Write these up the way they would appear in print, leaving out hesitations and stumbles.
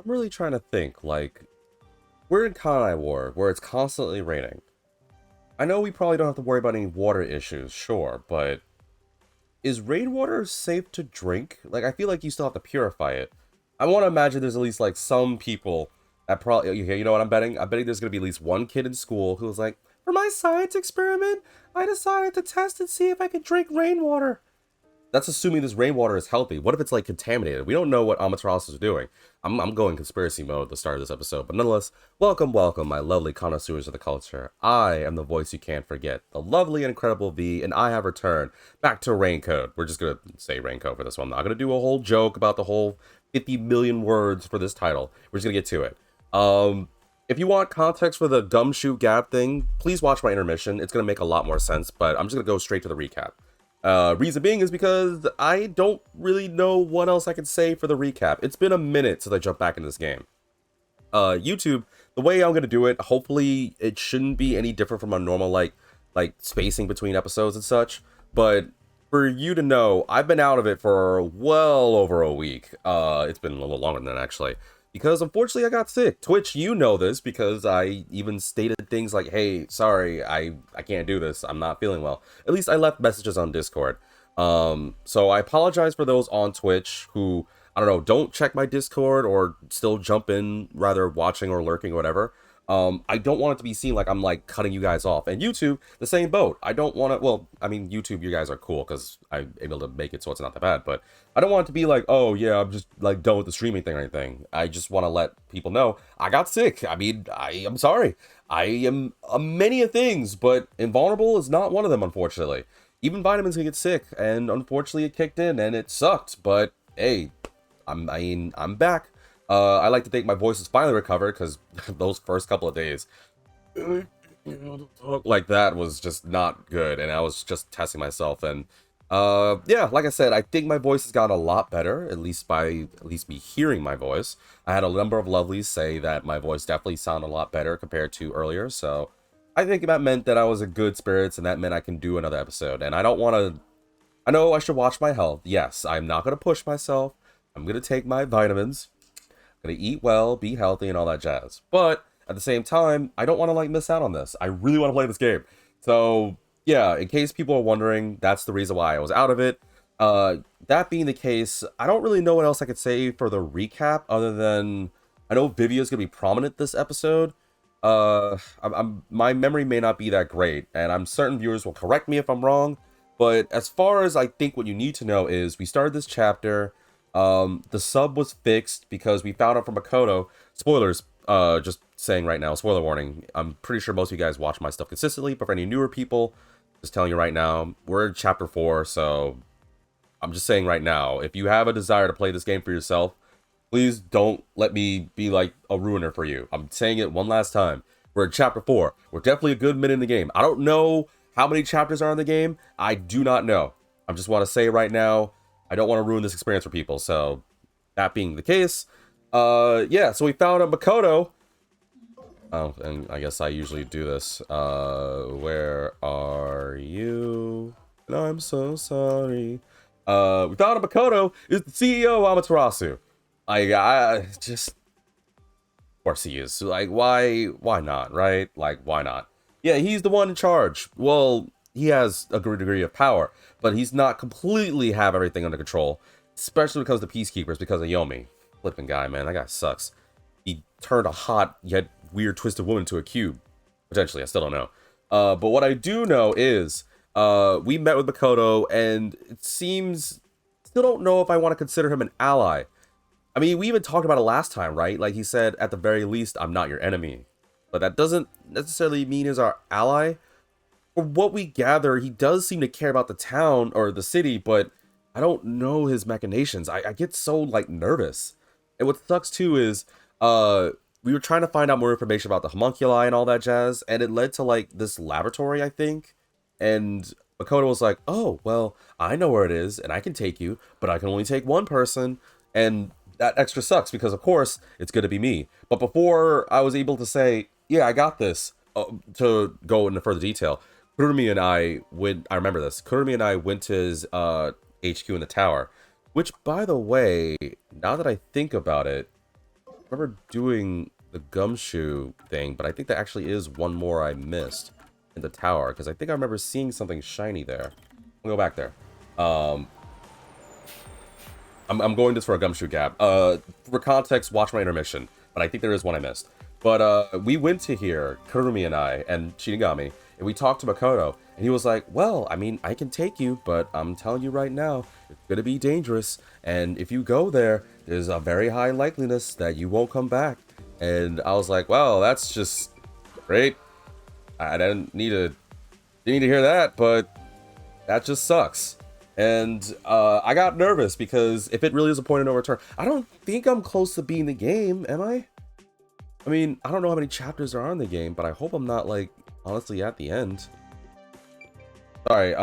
I'm really trying to think, like, we're in Kanai War, where it's constantly raining. I know we probably don't have to worry about any water issues, sure, but is rainwater safe to drink? Like, I feel like you still have to purify it. I want to imagine there's at least, like, some people that probably, okay, you know what I'm betting? I'm betting there's going to be at least one kid in school who was like, for my science experiment, I decided to test and see if I could drink rainwater. That's assuming this rainwater is healthy. What if it's like contaminated? We don't know what Amaterasu is doing. I'm going conspiracy mode at the start of this episode, but nonetheless, welcome, my lovely connoisseurs of the culture. I am the voice you can't forget, the lovely and incredible V, and I have returned back to Raincoat. We're just gonna say Raincoat for this one. I'm not gonna do a whole joke about the whole 50 million words for this title. We're just gonna get to it. If you want context for the gumshoe gap thing, please watch my intermission. It's gonna make a lot more sense, but I'm just gonna go straight to the recap. Reason being is because I don't really know what else I can say for the recap. It's been a minute since I jumped back in this game. YouTube, the way I'm gonna do it, hopefully it shouldn't be any different from a normal like spacing between episodes and such. But for you to know, I've been out of it for well over a week. It's been a little longer than that actually. Because unfortunately I got sick. Twitch, you know this because I even stated things like, hey, sorry, I can't do this. I'm not feeling well. At least I left messages on Discord. So I apologize for those on Twitch who, I don't know, don't check my Discord or still jump in, rather watching or lurking or whatever. I don't want it to be seen like I'm like cutting you guys off. And YouTube, the same boat. I don't want to, well, I mean, YouTube, you guys are cool because I'm able to make it so it's not that bad. But I don't want it to be like, oh yeah, I'm just like done with the streaming thing or anything. I just want to let people know I got sick. I mean, I'm sorry. I am many of things, but invulnerable is not one of them, unfortunately. Even vitamins can get sick, and unfortunately it kicked in and it sucked. But hey, I'm back. I like to think my voice is finally recovered because those first couple of days, like that was just not good, and I was just testing myself. And yeah, like I said, I think my voice has gotten a lot better, at least me hearing my voice. I had a number of lovelies say that my voice definitely sounded a lot better compared to earlier, so I think that meant that I was in good spirits, and that meant I can do another episode. And I don't want to. I know I should watch my health. Yes, I'm not gonna push myself. I'm gonna take my vitamins. Gonna eat well, be healthy, and all that jazz. But at the same time, I don't want to like miss out on this. I really want to play this game. So yeah, in case people are wondering, that's the reason why I was out of it. That being the case, I don't really know what else I could say for the recap other than I know Vivia's gonna be prominent this episode. My memory may not be that great, and I'm certain viewers will correct me if I'm wrong. But as far as I think what you need to know is we started this chapter. The sub was fixed because we found out from Makoto. Spoilers, just saying right now, spoiler warning. I'm pretty sure most of you guys watch my stuff consistently, but for any newer people, just telling you right now, we're in chapter 4, so I'm just saying right now, if you have a desire to play this game for yourself, please don't let me be like a ruiner for you. I'm saying it one last time. We're in chapter 4. We're definitely a good minute in the game. I don't know how many chapters are in the game. I do not know. I just want to say right now, I don't want to ruin this experience for people. So that being the case, yeah, so we found a Makoto. Oh, and I guess I usually do this. Where are you? And I'm so sorry. We found a Makoto is the CEO of Amaterasu. I just, of course he is. Like, why not, right? Like, why not? Yeah, he's the one in charge. Well, he has a good degree of power, but he's not completely have everything under control, especially because of the peacekeepers, because of Yomi. Flipping guy, man, that guy sucks. He turned a hot yet weird twisted woman into a cube. Potentially, I still don't know. But what I do know is, we met with Makoto, and it seems, still don't know if I want to consider him an ally. I mean, we even talked about it last time, right? Like he said, at the very least, I'm not your enemy. But that doesn't necessarily mean he's our ally. From what we gather, he does seem to care about the town or the city, but I don't know his machinations. I get so like nervous. And what sucks too is we were trying to find out more information about the homunculi and all that jazz, and it led to like this laboratory, I think. And Makoto was like, oh, well, I know where it is and I can take you, but I can only take one person. And that extra sucks because of course it's going to be me. But before I was able to say, yeah, I got this, to go into further detail, Kurumi and I went, I remember this, Kurumi and I went to his HQ in the tower, which, by the way, now that I think about it, remember doing the gumshoe thing, but I think there actually is one more I missed in the tower, because I think I remember seeing something shiny there. I'll go back there. I'm going just for a gumshoe gap. For context, watch my intermission, but I think there is one I missed. But we went to here, Kurumi and I, and Shinigami, and we talked to Makoto, and he was like, well, I mean, I can take you, but I'm telling you right now, it's gonna be dangerous, and if you go there, there's a very high likeliness that you won't come back. And I was like, well, that's just great. I didn't need to hear that, but that just sucks. And I got nervous because if it really is a point of no return, I don't think I'm close to beating the game, am I? I mean, I don't know how many chapters there are in the game, but I hope I'm not, like, honestly at the end. Sorry,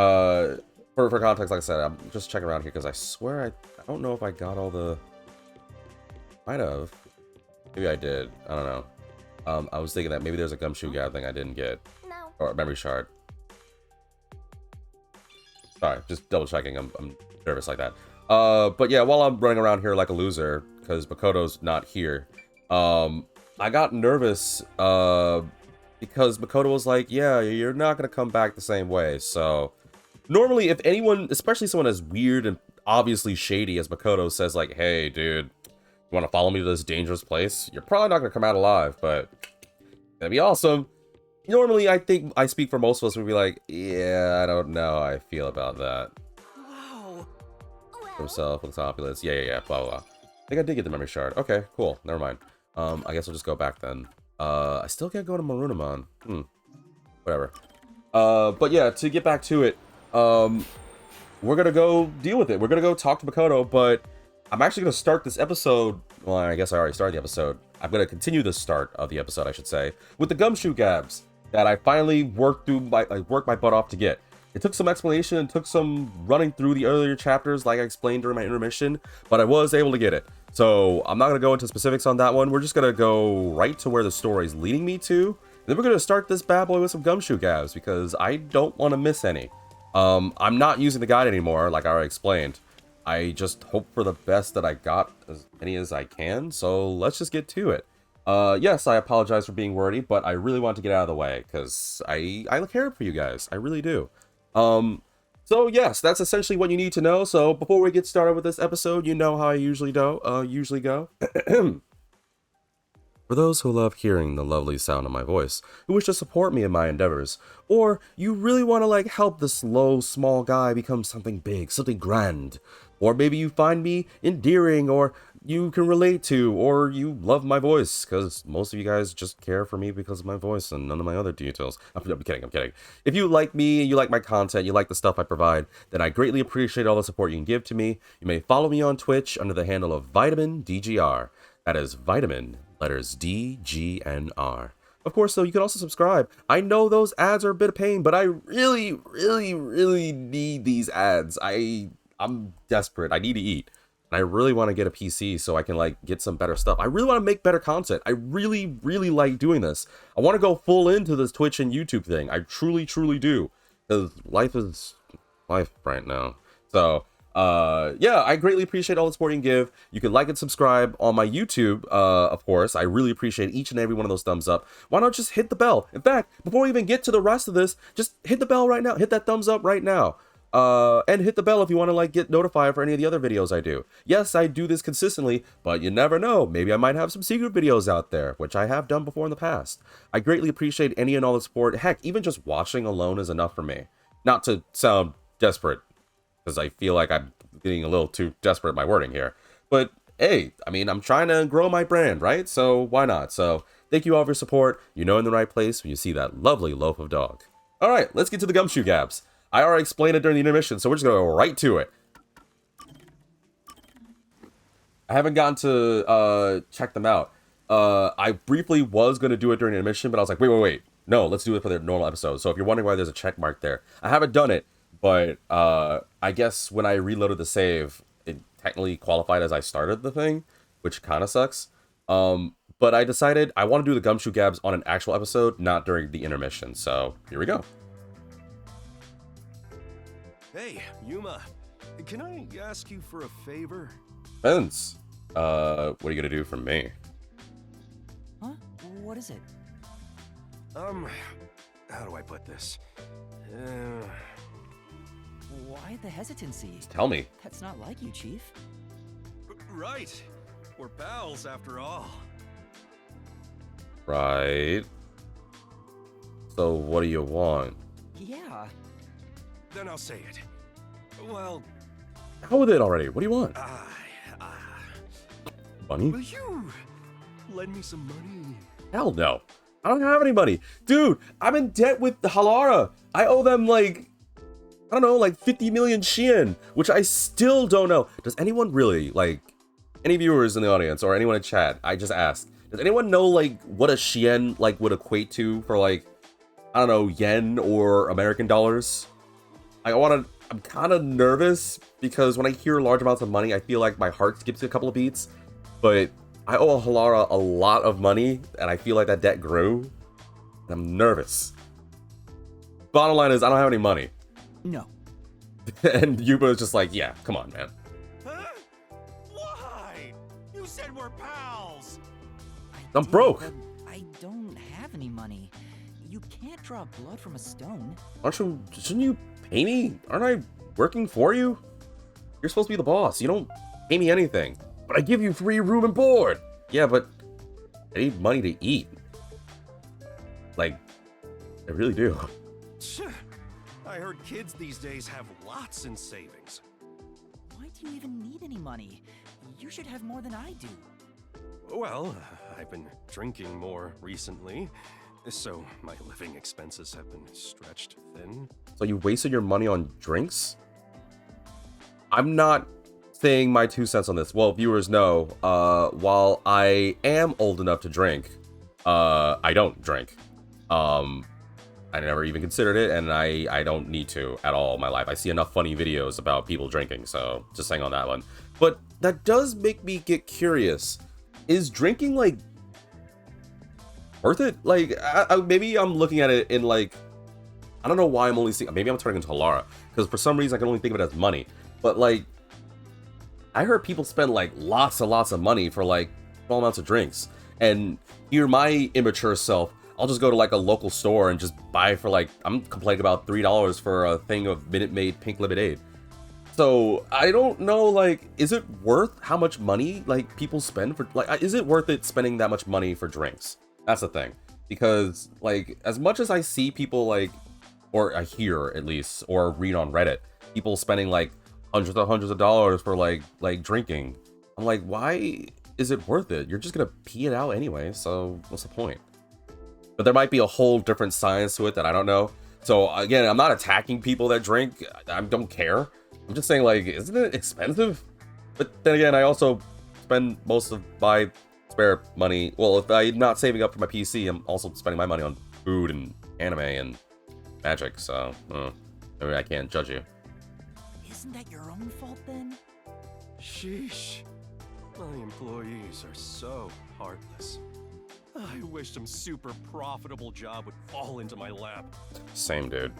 for context, like I said, I'm just checking around here because I swear I don't know if I got all the... Might have. Maybe I did. I don't know. I was thinking that maybe there's a gumshoe gap thing I didn't get. No. Or a memory shard. Sorry, just double checking. I'm nervous like that. But yeah, while I'm running around here like a loser, because Makoto's not here, I got nervous, because Makoto was like, yeah, you're not gonna come back the same way. So normally if anyone, especially someone as weird and obviously shady as Makoto, says like, hey dude, you want to follow me to this dangerous place, you're probably not gonna come out alive, but that'd be awesome. Normally I think I speak for most of us, would be like, yeah, I don't know how I feel about that. Wow. Himself with opulence, yeah, blah blah blah. I think I did get the memory shard. Okay, cool, never mind. I guess we'll just go back then. I still can't go to Marunamon. Whatever. But yeah, to get back to it, we're gonna go deal with it. We're gonna go talk to Makoto, but I'm actually gonna start this episode. Well, I guess I already started the episode. I'm gonna continue the start of the episode, I should say, with the gumshoe gabs that I finally worked my butt off to get. It took some explanation and took some running through the earlier chapters, like I explained during my intermission, but I was able to get it. So I'm not going to go into specifics on that one. We're just going to go right to where the story is leading me to. And then we're going to start this bad boy with some gumshoe gabs, because I don't want to miss any. I'm not using the guide anymore, like I already explained. I just hope for the best that I got as many as I can, so let's just get to it. Yes, I apologize for being wordy, but I really want to get out of the way, because I care for you guys. I really do. So yes, that's essentially what you need to know. So before we get started with this episode, you know how I usually go. For those who love hearing the lovely sound of my voice, who wish to support me in my endeavors, or you really want to like help this low, small guy become something big, something grand, or maybe you find me endearing, or you can relate to, or you love my voice, because most of you guys just care for me because of my voice and none of my other details. I'm kidding. If you like me, you like my content, you like the stuff I provide, then I greatly appreciate all the support you can give to me. You may follow me on Twitch under the handle of Vitamin DGR. That is Vitamin, letters DGNR. Of course, though, you can also subscribe. I know those ads are a bit of pain, but I really need these ads. I'm desperate. I need to eat. And I really want to get a PC so I can like get some better stuff. I really want to make better content. I really like doing this. I want to go full into this Twitch and YouTube thing. I truly do. Because life is life right now. So yeah, I greatly appreciate all the support you can give. You can like and subscribe on my YouTube, of course. I really appreciate each and every one of those thumbs up. Why not just hit the bell? In fact, before we even get to the rest of this, just hit the bell right now. Hit that thumbs up right now. And hit the bell if you want to like get notified for any of the other videos I do. Yes, I do this consistently, but you never know. Maybe I might have some secret videos out there, which I have done before in the past. I greatly appreciate any and all the support. Heck, even just watching alone is enough for me. Not to sound desperate, because I feel like I'm getting a little too desperate in my wording here. But hey, I mean, I'm trying to grow my brand, right? So why not? So thank you all for your support. You know in the right place when you see that lovely loaf of dog. All right, let's get to the gumshoe gabs. I already explained it during the intermission, so we're just going to go right to it. I haven't gotten to check them out. I briefly was going to do it during the intermission, but I was like, wait. No, let's do it for the normal episode. So if you're wondering why there's a check mark there, I haven't done it, but I guess when I reloaded the save, it technically qualified as I started the thing, which kind of sucks. But I decided I want to do the gumshoe gabs on an actual episode, not during the intermission. So here we go. Hey, Yuma, can I ask you for a favor? Vince, what are you gonna do for me? What is it? How do I put this? Why the hesitancy? Tell me. That's not like you, Chief. Right. We're pals after all. Right. So what do you want? Yeah. Then I'll say it. Well, How with it already? What do you want? Money? will you lend me some money? Hell no. I don't have any money. Dude, I'm in debt with Halara. I owe them like, I don't know, like 50 million Shien, which I still don't know. Does anyone really, like, any viewers in the audience or anyone in chat, I just asked, does anyone know like what a Shien like would equate to for like, I don't know, yen or American dollars? I'm kind of nervous because when I hear large amounts of money, I feel like my heart skips a couple of beats. But I owe Halara a lot of money, and I feel like that debt grew. And I'm nervous. Bottom line is, I don't have any money. No. And Yuba is just like, yeah, come on, man. Huh? Why? You said we're pals. I'm broke. But I don't have any money. You can't draw blood from a stone. Shouldn't you pay me? Aren't I working for you? You're supposed to be the boss. You don't pay me anything. But I give you free room and board. Yeah, but I need money to eat. Like, I really do. I heard kids these days have lots in savings. Why do you even need any money? You should have more than I do. Well, I've been drinking more recently, so my living expenses have been stretched thin. So you wasted your money on drinks? I'm not saying my 2 cents on this. Well, viewers know, while I am old enough to drink, I don't drink. I never even considered it, and I don't need to at all in my life. I see enough funny videos about people drinking, so just saying on that one. But that does make me get curious. Is drinking, like, worth it? Like, maybe I'm looking at it in, like, I don't know why I'm only seeing, maybe I'm turning into Halara, because for some reason I can only think of it as money. But, like, I heard people spend, like, lots and lots of money for, like, small amounts of drinks. And here, my immature self, I'll just go to, like, a local store and just buy for, like, I'm complaining about $3 for a thing of Minute Maid pink lemonade. So, I don't know, like, is it worth how much money, like, people spend for, like, is it worth it spending that much money for drinks? That's the thing. Because, like, as much as I see people, like, or I hear, at least, or read on Reddit, people spending, like, hundreds of dollars for, like drinking. I'm like, why is it worth it? You're just gonna pee it out anyway, so what's the point? But there might be a whole different science to it that I don't know. So, again, I'm not attacking people that drink. I don't care. I'm just saying, like, isn't it expensive? But then again, I also spend most of my spare money. Well, if I'm not saving up for my PC, I'm also spending my money on food and anime and magic. So, maybe I can't judge you. Isn't that your own fault then? Sheesh. My employees are so heartless. I wish some super profitable job would fall into my lap. Same, dude.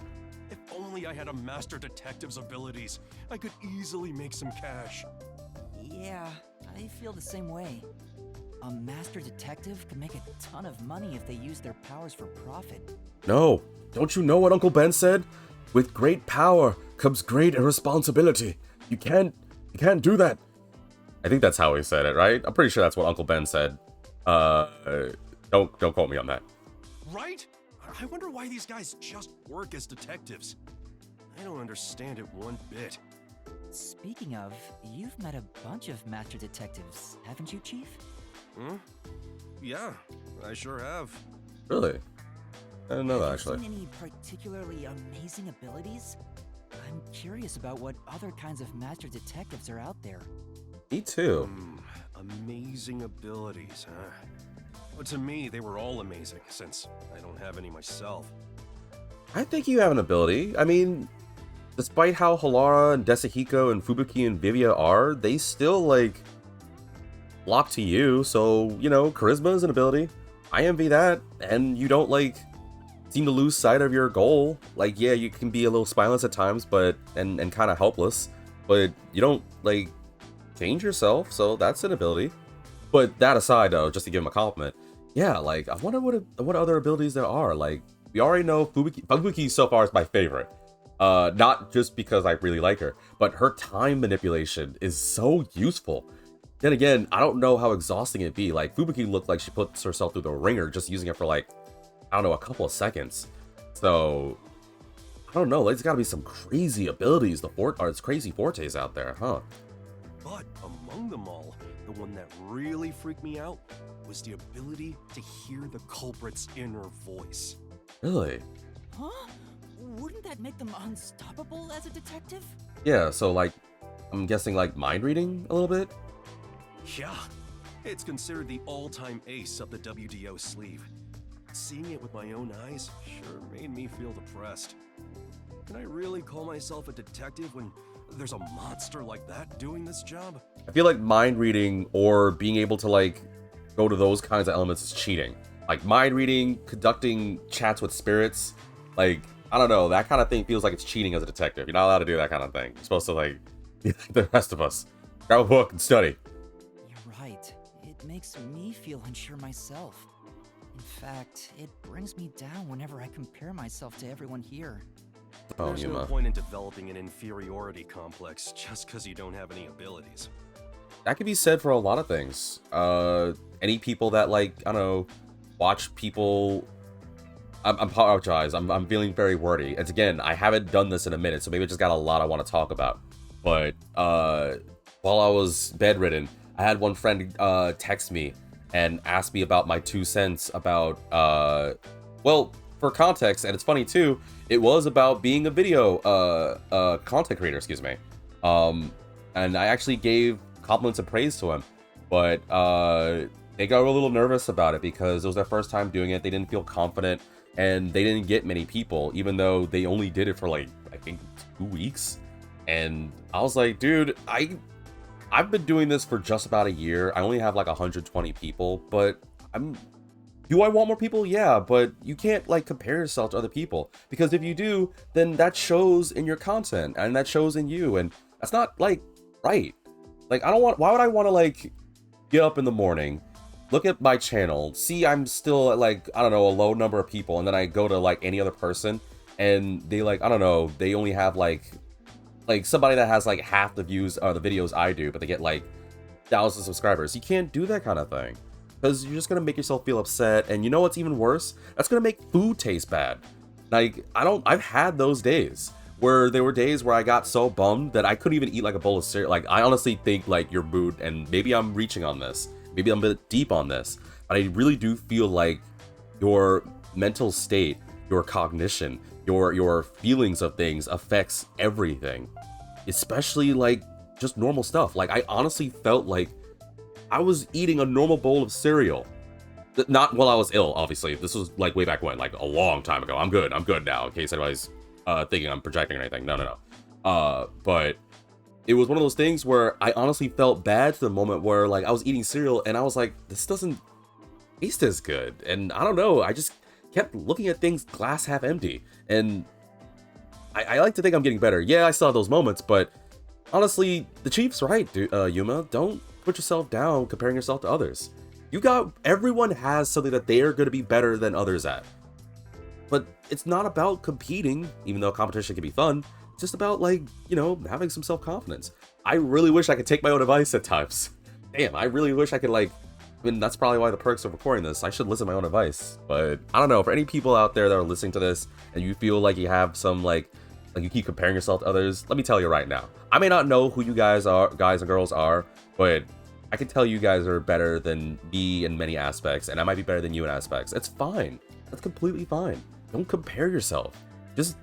If only I had a master detective's abilities, I could easily make some cash. Yeah, I feel the same way. A master detective could make a ton of money if they use their powers for profit. No, don't you know what Uncle Ben said? With great power comes great responsibility. You can't do that. I think that's how he said it, right? I'm pretty sure that's what Uncle Ben said. Don't quote me on that. Right? I wonder why these guys just work as detectives. I don't understand it one bit. Speaking of, you've met a bunch of master detectives, haven't you, Chief? Yeah, I sure have. Really? I didn't know that, Have you actually. seen any particularly amazing abilities? I'm curious about what other kinds of master detectives are out there. Me too. Amazing abilities, huh? Well, to me, they were all amazing, since I don't have any myself. I think you have an ability. I mean, despite how Halara and Desahiko and Fubuki and Vivia are, they still, like, lock to you. So, you know, charisma is an ability. I envy that. And you don't, like, seem to lose sight of your goal. Like, yeah, you can be a little spineless at times, but, and kind of helpless. But you don't, like, change yourself. So that's an ability. But that aside, though, just to give him a compliment, yeah, like I wonder what other abilities there are. Like we already know Fubuki so far is my favorite. Not just because I really like her, but her time manipulation is so useful. Then again, I don't know how exhausting it'd be. Like Fubuki looked like she puts herself through the ringer just using it for like, I don't know, a couple of seconds. So I don't know. There's got to be some crazy abilities. It's crazy fortes out there, huh? But among them all, the one that really freaked me out was the ability to hear the culprit's inner voice. Really? Huh? Wouldn't that make them unstoppable as a detective? Yeah. So like, I'm guessing like mind reading a little bit. Yeah, it's considered the all-time ace up the WDO sleeve. Seeing it with my own eyes sure made me feel depressed. Can I really call myself a detective when there's a monster like that doing this job? I feel like mind reading or being able to like go to those kinds of elements is cheating. Like mind reading, conducting chats with spirits, like I don't know, that kind of thing feels like it's cheating as a detective. You're not allowed to do that kind of thing. You're supposed to like be like the rest of us. Grab a book and study. You're right. It makes me feel unsure myself. In fact, it brings me down whenever I compare myself to everyone here. Oh, There's no Yuma. point in developing an inferiority complex just because you don't have any abilities. That could be said for a lot of things. Any people that like, I don't know, watch people. I apologize. I'm feeling very wordy. And again, I haven't done this in a minute, so maybe I just got a lot I want to talk about. But while I was bedridden, I had one friend text me and ask me about my 2 cents about well, for context, and it's funny too, it was about being a video content creator, excuse me. And I actually gave compliments and praise to him, but they got a little nervous about it because it was their first time doing it. They didn't feel confident, and they didn't get many people, even though they only did it for like, I think 2 weeks. And I was like, dude, I've been doing this for just about a year. I only have like 120 people, but do I want more people? Yeah, but you can't like compare yourself to other people, because if you do, then that shows in your content and that shows in you, and that's not like right. Like why would I want to like get up in the morning, look at my channel, see I'm still at like, I don't know, a low number of people, and then I go to like any other person and they like, I don't know, they only have like somebody that has like half the views or the videos I do, but they get like thousands of subscribers. You can't do that kind of thing, because you're just gonna make yourself feel upset. And you know what's even worse? That's gonna make food taste bad. Like I've had those days where there were days where I got so bummed that I couldn't even eat like a bowl of cereal. Like I honestly think like your mood, and maybe I'm reaching on this, maybe I'm a bit deep on this, but I really do feel like your mental state, your cognition, your feelings of things affects everything, especially like just normal stuff. Like I honestly felt like I was eating a normal bowl of cereal. Not while I was ill, obviously. This was like way back when, like a long time ago. I'm good now, in case anybody's thinking I'm projecting or anything. No. But it was one of those things where I honestly felt bad to the moment where like I was eating cereal and I was like, this doesn't taste as good. And I don't know, I just kept looking at things glass half empty. And I like to think I'm getting better. Yeah, I still have those moments, but honestly, the Chief's right, dude. Yuma, don't put yourself down comparing yourself to others. Everyone has something that they are going to be better than others at. But it's not about competing, even though competition can be fun. It's just about, like, you know, having some self-confidence. I really wish I could take my own advice at times. Damn, I really wish I could, like, I mean, that's probably why the perks of recording this. I should listen to my own advice. But I don't know, for any people out there that are listening to this and you feel like you have some, like you keep comparing yourself to others, let me tell you right now. I may not know who you guys and girls are, but I can tell you guys are better than me in many aspects, and I might be better than you in aspects. It's fine. That's completely fine. Don't compare yourself. Just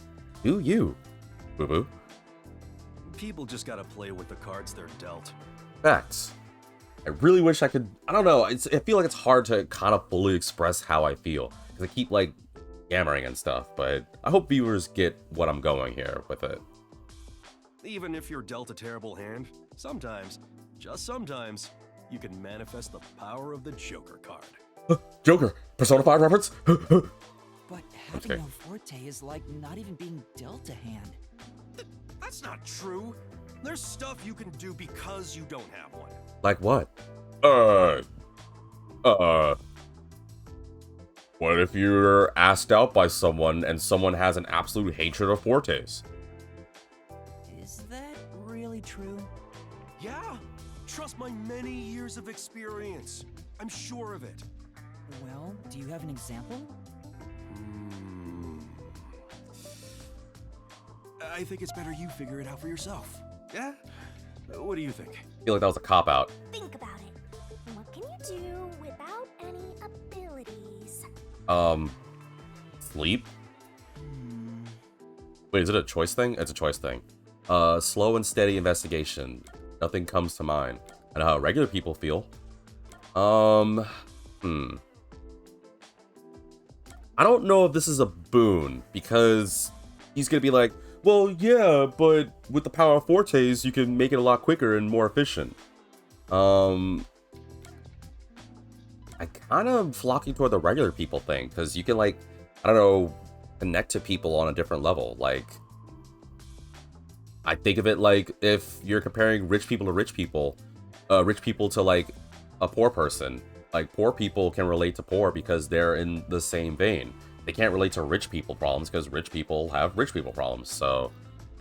do you. Boo-boo. People just gotta play with the cards they're dealt. Facts. I really wish I could, I don't know, I feel like it's hard to kind of fully express how I feel, because I keep, like, yammering and stuff, but I hope viewers get what I'm going here with it. Even if you're dealt a terrible hand, sometimes, just sometimes, you can manifest the power of the Joker card. Joker! Persona 5 reference? But having Okay. no forte is like not even being dealt a hand. That's not true. There's stuff you can do because you don't have one. Like what? What if you're asked out by someone and someone has an absolute hatred of Fortes? Is that really true? Yeah, trust my many years of experience. I'm sure of it. Well, do you have an example? I think it's better you figure it out for yourself. Yeah? What do you think? I feel like that was a cop-out. Think about it. What can you do without any abilities? Sleep? Hmm. Wait, is it a choice thing? It's a choice thing. Slow and steady investigation. Nothing comes to mind. I know how regular people feel. I don't know if this is a boon, because he's gonna be like, well, yeah, but with the power of Fortes, you can make it a lot quicker and more efficient. I kind of flocking toward the regular people thing, because you can, like, I don't know, connect to people on a different level. Like, I think of it like if you're comparing rich people to, like, a poor person. Like, poor people can relate to poor because they're in the same vein. They can't relate to rich people problems because rich people have rich people problems. So,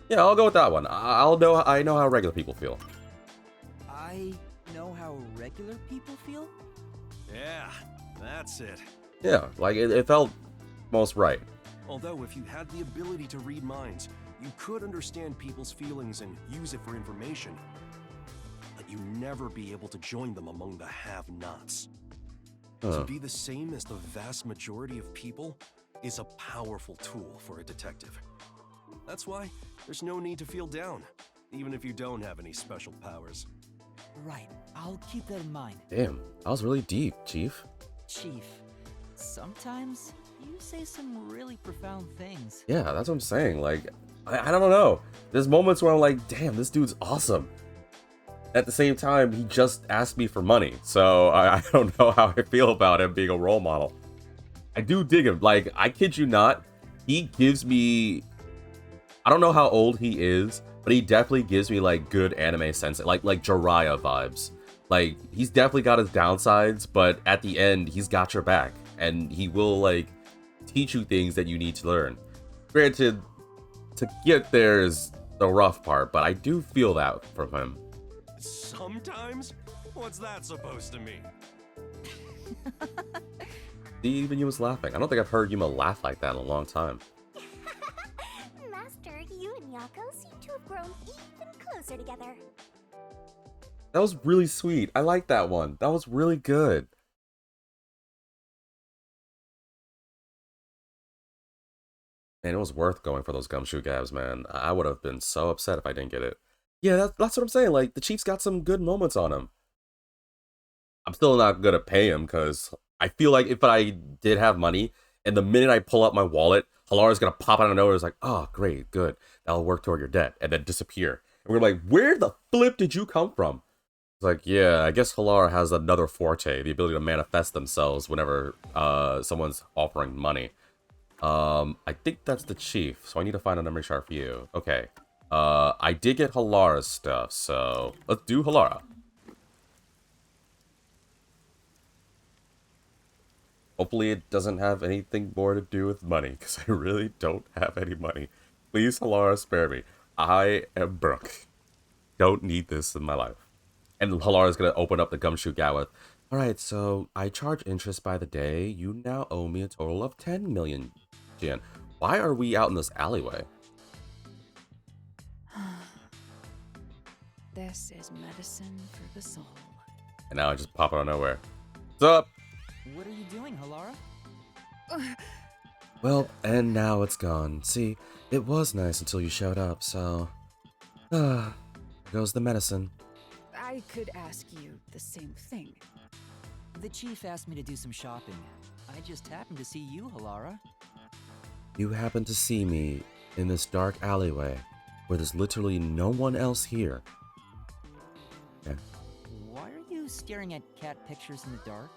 yeah, I'll go with that one. I know how regular people feel. I know how regular people feel? Yeah, that's it. Yeah, like, it felt most right. Although, if you had the ability to read minds, you could understand people's feelings and use it for information. But you never be able to join them among the have-nots. To be the same as the vast majority of people is a powerful tool for a detective. That's why there's no need to feel down, even if you don't have any special powers. Right, I'll keep that in mind. Damn, that was really deep, Chief. Chief, sometimes you say some really profound things. Yeah, that's what I'm saying. Like, I don't know. There's moments where I'm like, damn, this dude's awesome. At the same time, he just asked me for money, so I don't know how I feel about him being a role model. I do dig him. Like, I kid you not, he gives me... I don't know how old he is, but he definitely gives me, like, good anime sense, like Jiraiya vibes. Like, he's definitely got his downsides, but at the end, he's got your back, and he will, like, teach you things that you need to learn. Granted, to get there is the rough part, but I do feel that from him. Sometimes? What's that supposed to mean? Even you was laughing. I don't think I've heard Yuma laugh like that in a long time. Master, you and Yako seem to have grown even closer together. That was really sweet. I like that one. That was really good. Man, it was worth going for those gumshoe gabs, man. I would have been so upset if I didn't get it. Yeah, that's what I'm saying. Like, the Chief's got some good moments on him. I'm still not gonna pay him because I feel like if I did have money, and the minute I pull out my wallet, Halara's gonna pop out of nowhere. It's like, oh, great, good. That'll work toward your debt, and then disappear. And we're like, where the flip did you come from? It's like, yeah, I guess Halara has another forte, the ability to manifest themselves whenever someone's offering money. I think that's the Chief, so I need to find a memory shard for you. Okay. I did get Halara's stuff, so let's do Halara. Hopefully it doesn't have anything more to do with money, because I really don't have any money. Please, Halara, spare me. I am broke. Don't need this in my life. And Halara's gonna open up the gumshoe gat with, alright, so I charge interest by the day. You now owe me a total of 10 million Yen. Why are we out in this alleyway? This is medicine for the soul. And now I just pop out of nowhere. What's up? What are you doing, Halara? Well, and now it's gone. See, it was nice until you showed up, so... there goes the medicine. I could ask you the same thing. The Chief asked me to do some shopping. I just happened to see you, Halara. You happened to see me in this dark alleyway where there's literally no one else here. Yeah. Why are you staring at cat pictures in the dark?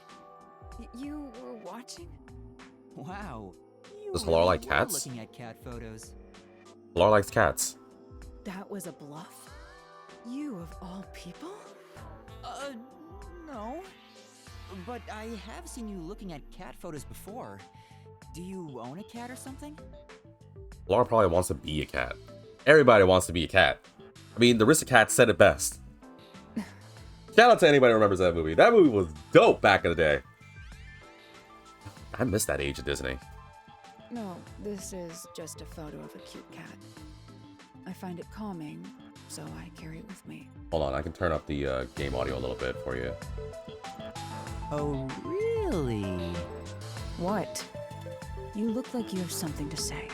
You were watching? Wow. You Does Halara like were cats? looking at cat photos. Halara likes cats. That was a bluff? You of all people? No. but I have seen you looking at cat photos before. Do you own a cat or something? Laura probably wants to be a cat. Everybody wants to be a cat. I mean, the Aristocats said it best. Shout out to anybody who remembers that movie. That movie was dope back in the day. I miss that age of Disney. No, this is just a photo of a cute cat. I find it calming, so I carry it with me. Hold on, I can turn up the game audio a little bit for you. Oh, really? What? You look like you have something to say.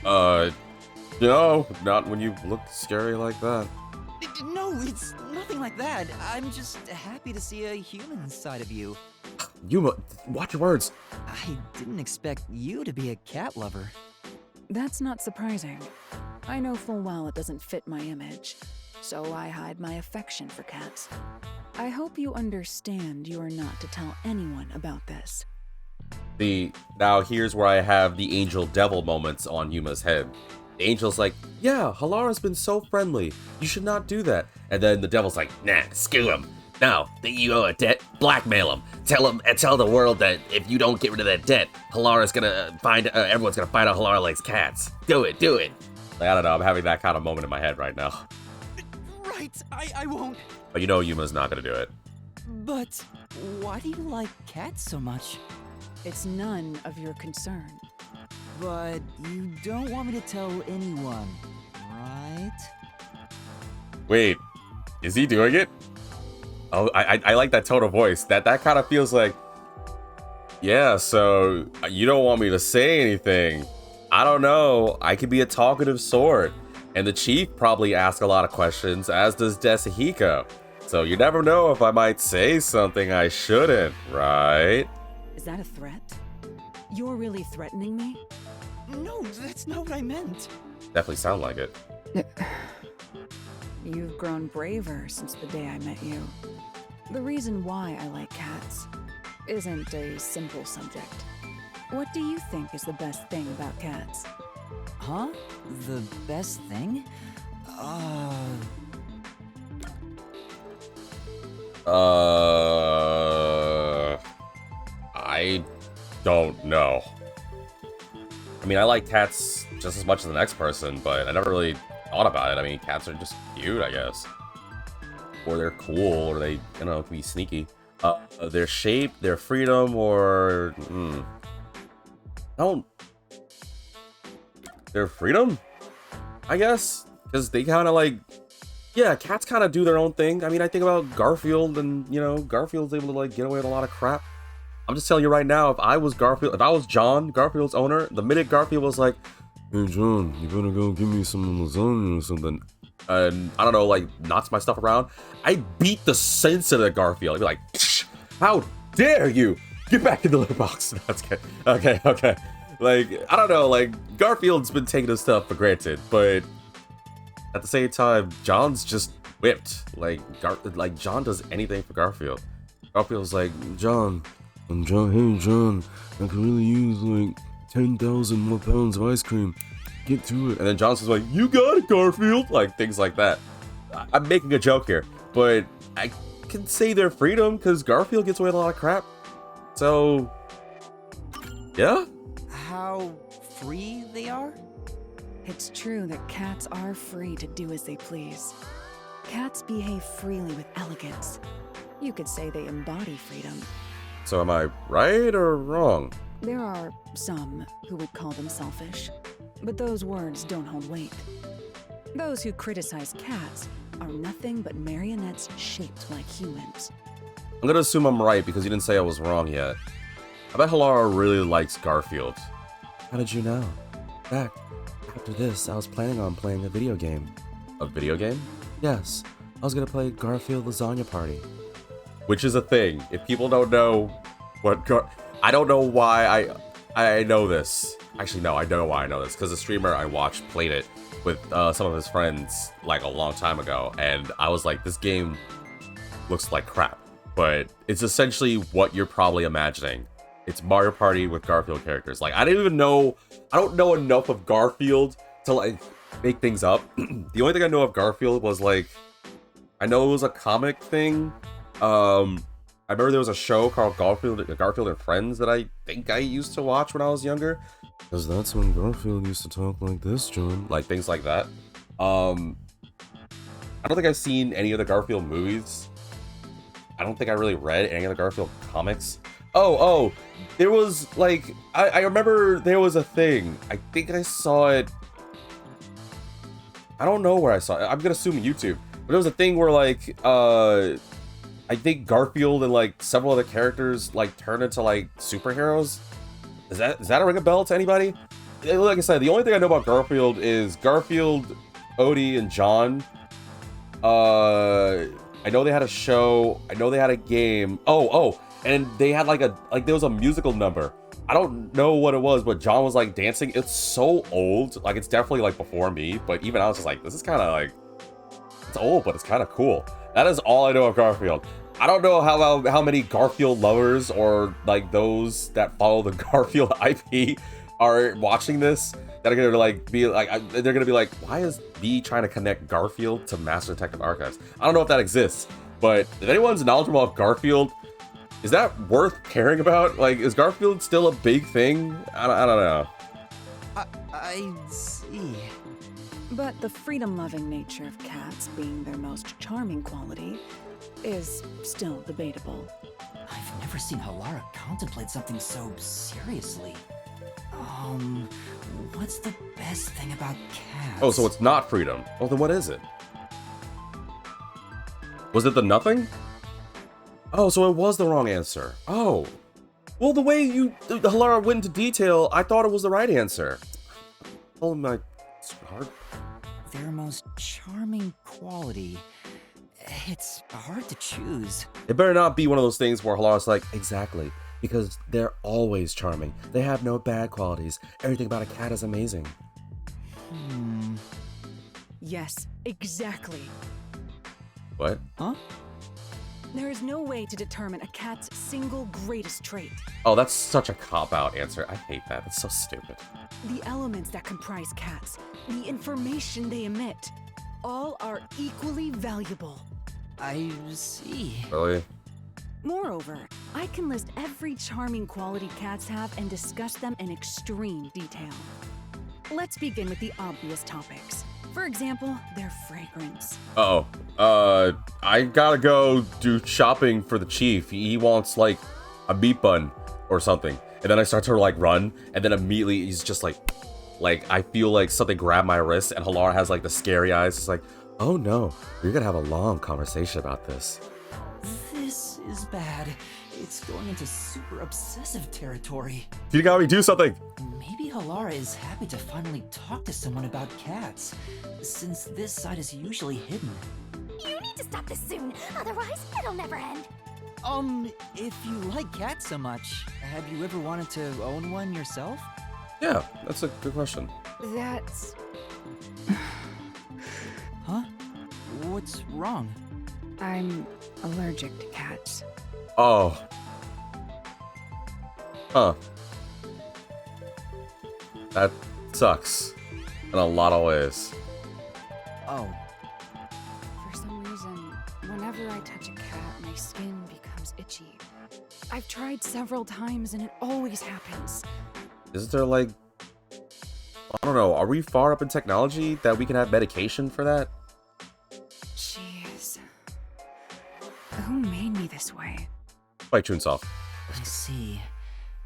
No, not when you look scary like that. No, it's nothing like that. I'm just happy to see a human side of you. You watch your words. I didn't expect you to be a cat lover. That's not surprising. I know full well it doesn't fit my image, so I hide my affection for cats. I hope you understand you are not to tell anyone about this. Now here's where I have the angel devil moments on Yuma's head. The angel's like, yeah, Halara's been so friendly. You should not do that. And then the devil's like, nah, screw him. No, think you owe a debt? Blackmail him. Tell the world that if you don't get rid of that debt, Halara's gonna everyone's gonna find out Halara likes cats. Do it. Like, I don't know, I'm having that kind of moment in my head right now. Right, I won't. But you know Yuma's not gonna do it. But why do you like cats so much? It's none of your concern. But you don't want me to tell anyone, right? Wait, is he doing it? Oh, I like that tone of voice. That kind of feels like, yeah, so you don't want me to say anything. I don't know. I could be a talkative sort. And the chief probably asks a lot of questions, as does Desahiko. So you never know if I might say something I shouldn't, right? Is that a threat? You're really threatening me? No, that's not what I meant. Definitely sound like it. You've grown braver since the day I met you. The reason why I like cats isn't a simple subject. What do you think is the best thing about cats? Huh? The best thing? I don't know. I mean, I like cats just as much as the next person, but I never really thought about it. I mean, cats are just cute, I guess. Or they're cool, or they, can be sneaky. Their shape, their freedom, or... Their freedom? I guess? Because they kind of like... Yeah, cats kind of do their own thing. I mean, I think about Garfield, and, Garfield's able to, like, get away with a lot of crap. I'm just telling you right now, if I was John, Garfield's owner, the minute Garfield was like, hey, John, you better go give me some lasagna or something, and, I don't know, like, knocks my stuff around, I'd beat the sense out of Garfield. I'd be like, how dare you? Get back in the litter box. That's good. Okay. Like, I don't know, like, Garfield's been taking his stuff for granted, but at the same time, John's just whipped. Like, John does anything for Garfield. Garfield's like, John, hey, John, I could really use, like, 10,000 more pounds of ice cream. Get to it. And then Johnson's like, you got it, Garfield. Like, things like that. I'm making a joke here, but I can say their freedom because Garfield gets away with a lot of crap. So, yeah. How free they are? It's true that cats are free to do as they please. Cats behave freely with elegance. You could say they embody freedom. So am I right or wrong? There are some who would call them selfish, but those words don't hold weight. Those who criticize cats are nothing but marionettes shaped like humans. I'm gonna assume I'm right because you didn't say I was wrong yet. I bet Halara really likes Garfield. How did you know? In fact, after this, I was planning on playing a video game. A video game? Yes, I was gonna play Garfield Lasagna Party. Which is a thing. If people don't know what I don't know why I know this. Actually, no, I don't know why I know this. Because the streamer I watched played it with some of his friends like a long time ago. And I was like, this game looks like crap. But it's essentially what you're probably imagining. It's Mario Party with Garfield characters. Like, I don't know enough of Garfield to, like, make things up. The only thing I know of Garfield was, like, I know it was a comic thing. I I remember there was a show called Garfield and Friends that I think I used to watch when I was younger. Because that's when Garfield used to talk like this, John. Like, things like that. I don't think I've seen any of the Garfield movies. I don't think I really read any of the Garfield comics. Oh, there was, like, I remember there was a thing. I think I saw it. I don't know where I saw it. I'm gonna assume YouTube. But there was a thing where, like, I think Garfield and, like, several other characters, like, turned into, like, superheroes. Does that ring a bell to anybody? Like I said, the only thing I know about Garfield is Garfield, Odie, and John. I know they had a show. I know they had a game. Oh, and they had there was a musical number. I don't know what it was, but John was like dancing. It's so old. Like, it's definitely like before me, but even I was just like, this is kind of like, it's old, but it's kind of cool. That is all I know of Garfield. I don't know how many Garfield lovers or like those that follow the Garfield IP are watching this that are gonna they're gonna be like, why is B trying to connect Garfield to Master Detective Archives? I don't know if that exists, but if anyone's knowledgeable about Garfield, is that worth caring about? Like, is Garfield still a big thing? I don't know. I see. But the freedom-loving nature of cats being their most charming quality is still debatable. I've never seen Halara contemplate something so seriously. What's the best thing about cats? Oh, so it's not freedom. Well, then what is it? Was it the nothing? Oh, so it was the wrong answer. Oh. Well, the way Halara went into detail, I thought it was the right answer. Oh my... It's hard. Their most charming quality. It's hard to choose. It better not be one of those things where Halara's like, exactly, because they're always charming. They have no bad qualities. Everything about a cat is amazing. Yes, exactly. What? Huh? There is no way to determine a cat's single greatest trait. Oh, that's such a cop-out answer. I hate that. It's so stupid. The elements that comprise cats, the information they emit, all are equally valuable. I see. Really? Moreover, I can list every charming quality cats have and discuss them in extreme detail. Let's begin with the obvious topics. For example, their fragrance. I gotta go do shopping for the chief. He wants, like, a meat bun or something. And then I start to, like, run, and then immediately he's just like, I feel like something grabbed my wrist, and Halara has, like, the scary eyes. It's like, oh no, we're gonna have a long conversation about this. This is bad. It's going into super obsessive territory. You gotta do something! Maybe Halara is happy to finally talk to someone about cats, since this side is usually hidden. You need to stop this soon, otherwise it'll never end. If you like cats so much, have you ever wanted to own one yourself? Yeah, that's a good question. That's... Huh? What's wrong? I'm allergic to cats. Oh. Huh. That sucks. In a lot of ways. Oh. For some reason, whenever I touch a cat, my skin becomes itchy. I've tried several times and it always happens. Isn't there, like... I don't know, are we far up in technology that we can have medication for that? Jeez. Who made me this way? By Chunsoft. I see.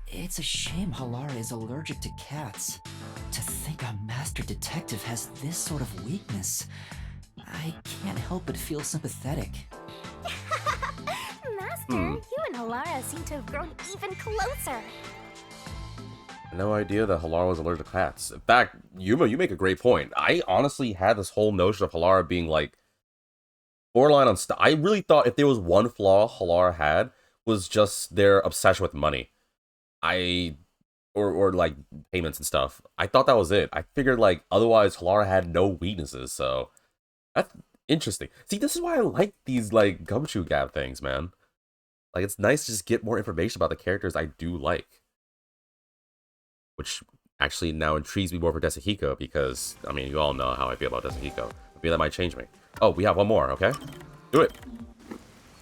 It's a shame Halara is allergic to cats. To think a master detective has this sort of weakness. I can't help but feel sympathetic. Master, you and Halara seem to have grown even closer. No idea that Halara was allergic to cats. In fact, Yuma, you make a great point. I honestly had this whole notion of Halara being, like, borderline on I really thought if there was one flaw Halara had was just their obsession with money. Or like payments and stuff. I thought that was it. I figured, like, otherwise Halara had no weaknesses, so that's interesting. See, this is why I like these, like, gumshoe gab things, man. Like, it's nice to just get more information about the characters I do like. Which actually now intrigues me more for Desahiko, because, I mean, you all know how I feel about Desahiko. Maybe that might change me. Oh, we have one more, okay? Do it.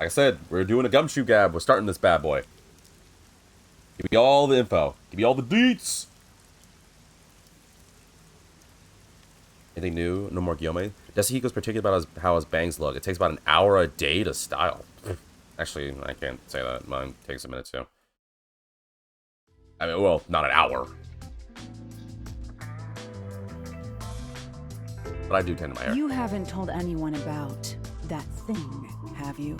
Like I said, we're doing a gumshoe gab. We're starting this bad boy. Give me all the info. Give me all the deets. Anything new? No more Guillaume? Desahiko's particular about how his bangs look. It takes about an hour a day to style. Actually, I can't say that. Mine takes a minute too. I mean, well, not an hour. But I do tend to my hair. You haven't told anyone about that thing, have you?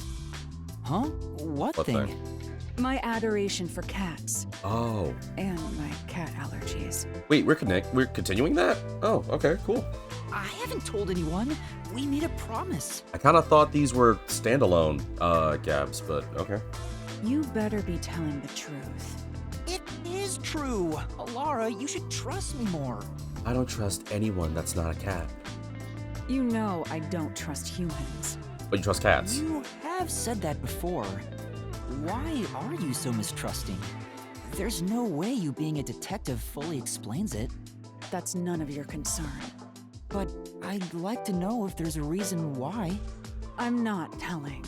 Huh? What What thing? thing? My adoration for cats Oh. and my cat allergies. Wait, we're continuing that? Oh, okay, cool. I haven't told anyone. We made a promise. I kind of thought these were standalone gabs, but okay. You better be telling the truth. It is true. Alara, you should trust me more. I don't trust anyone that's not a cat. You know I don't trust humans. But you trust cats. You have said that before. Why are you so mistrusting? There's no way you being a detective fully explains it. That's none of your concern. But I'd like to know if there's a reason why. I'm not telling.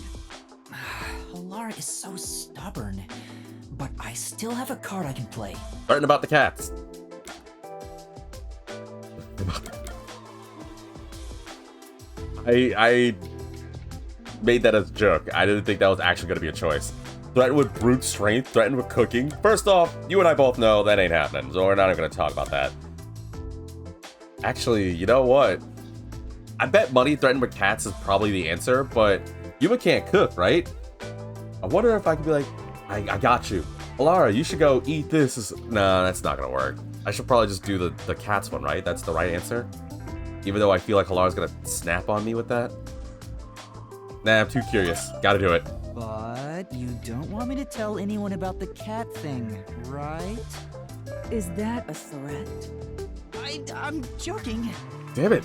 Alara is so stubborn. But I still have a card I can play. Starting about the cats. I made that as a joke. I didn't think that was actually going to be a choice. Threaten with brute strength, threaten with cooking. First off, you and I both know that ain't happening, so we're not even going to talk about that. Actually, you know what? I bet money threatened with cats is probably the answer, but Yuma can't cook, right? I wonder if I could be like, I got you. Alara, you should go eat this. Nah, that's not going to work. I should probably just do the cats one, right? That's the right answer? Even though I feel like Halara's going to snap on me with that. Nah, I'm too curious. Gotta do it. But you don't want me to tell anyone about the cat thing, right? Is that a threat? I'm joking. Damn it.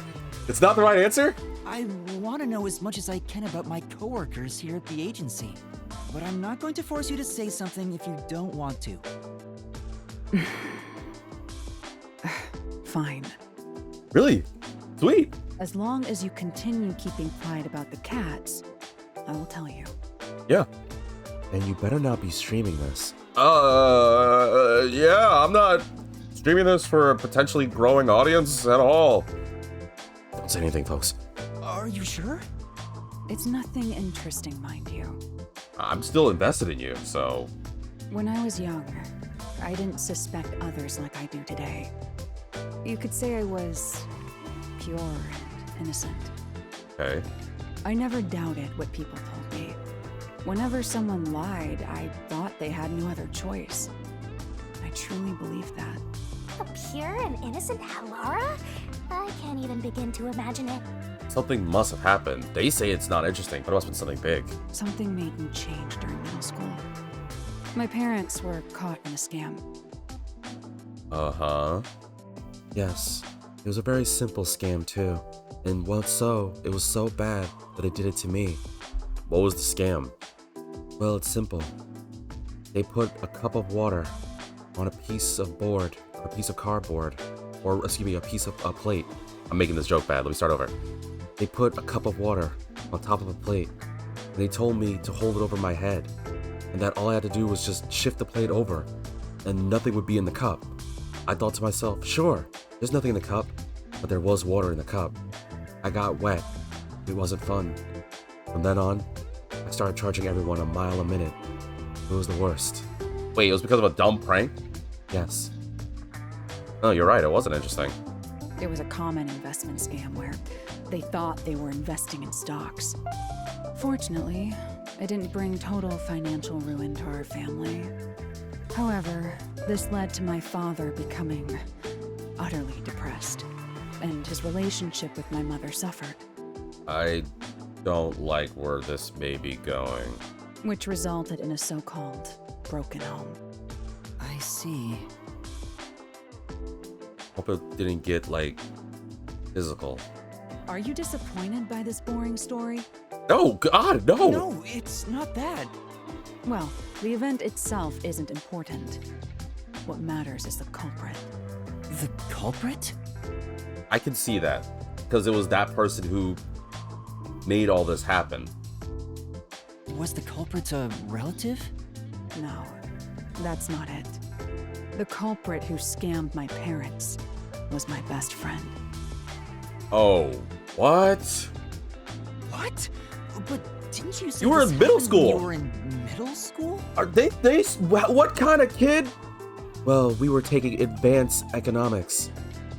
It's not the right answer? I want to know as much as I can about my coworkers here at the agency. But I'm not going to force you to say something if you don't want to. Fine. Really? Sweet. As long as you continue keeping quiet about the cats, I will tell you. Yeah. And you better not be streaming this. Yeah, I'm not streaming this for a potentially growing audience at all. Don't say anything, folks. Are you sure? It's nothing interesting, mind you. I'm still invested in you, so... When I was young, I didn't suspect others like I do today. You could say I was pure and innocent. Okay. I never doubted what people told me. Whenever someone lied, I thought they had no other choice. I truly believed that. A pure and innocent Halara? I can't even begin to imagine it. Something must have happened. They say it's not interesting, but it must have been something big. Something made me change during middle school. My parents were caught in a scam. Uh-huh. Yes, it was a very simple scam too. And once so, it was so bad that it did it to me. What was the scam? Well, it's simple. They put a cup of water on a piece of board, a piece of cardboard, or excuse me, a piece of a plate. I'm making this joke bad. Let me start over. They put a cup of water on top of a plate, and they told me to hold it over my head, and that all I had to do was just shift the plate over, and nothing would be in the cup. I thought to myself, sure, there's nothing in the cup, but there was water in the cup. I got wet. It wasn't fun. From then on, I started charging everyone a mile a minute. It was the worst. Wait, it was because of a dumb prank? Yes. Oh, you're right. It wasn't interesting. It was a common investment scam where they thought they were investing in stocks. Fortunately, it didn't bring total financial ruin to our family. However, this led to my father becoming utterly depressed, and his relationship with my mother suffered, I don't like where this may be going. which resulted in a so-called broken home. I see. Hope it didn't get, like, physical. Are you disappointed by this boring story? No, God, no! No, it's not that. Well, the event itself isn't important. What matters is the culprit. The culprit? I can see that. Because it was that person who made all this happen. Was the culprit a relative? No, that's not it. The culprit who scammed my parents was my best friend. Oh, what? What? But didn't you say You were this in middle happened school. when you were in middle school? Are they what kind of kid? Well, we were taking advanced economics.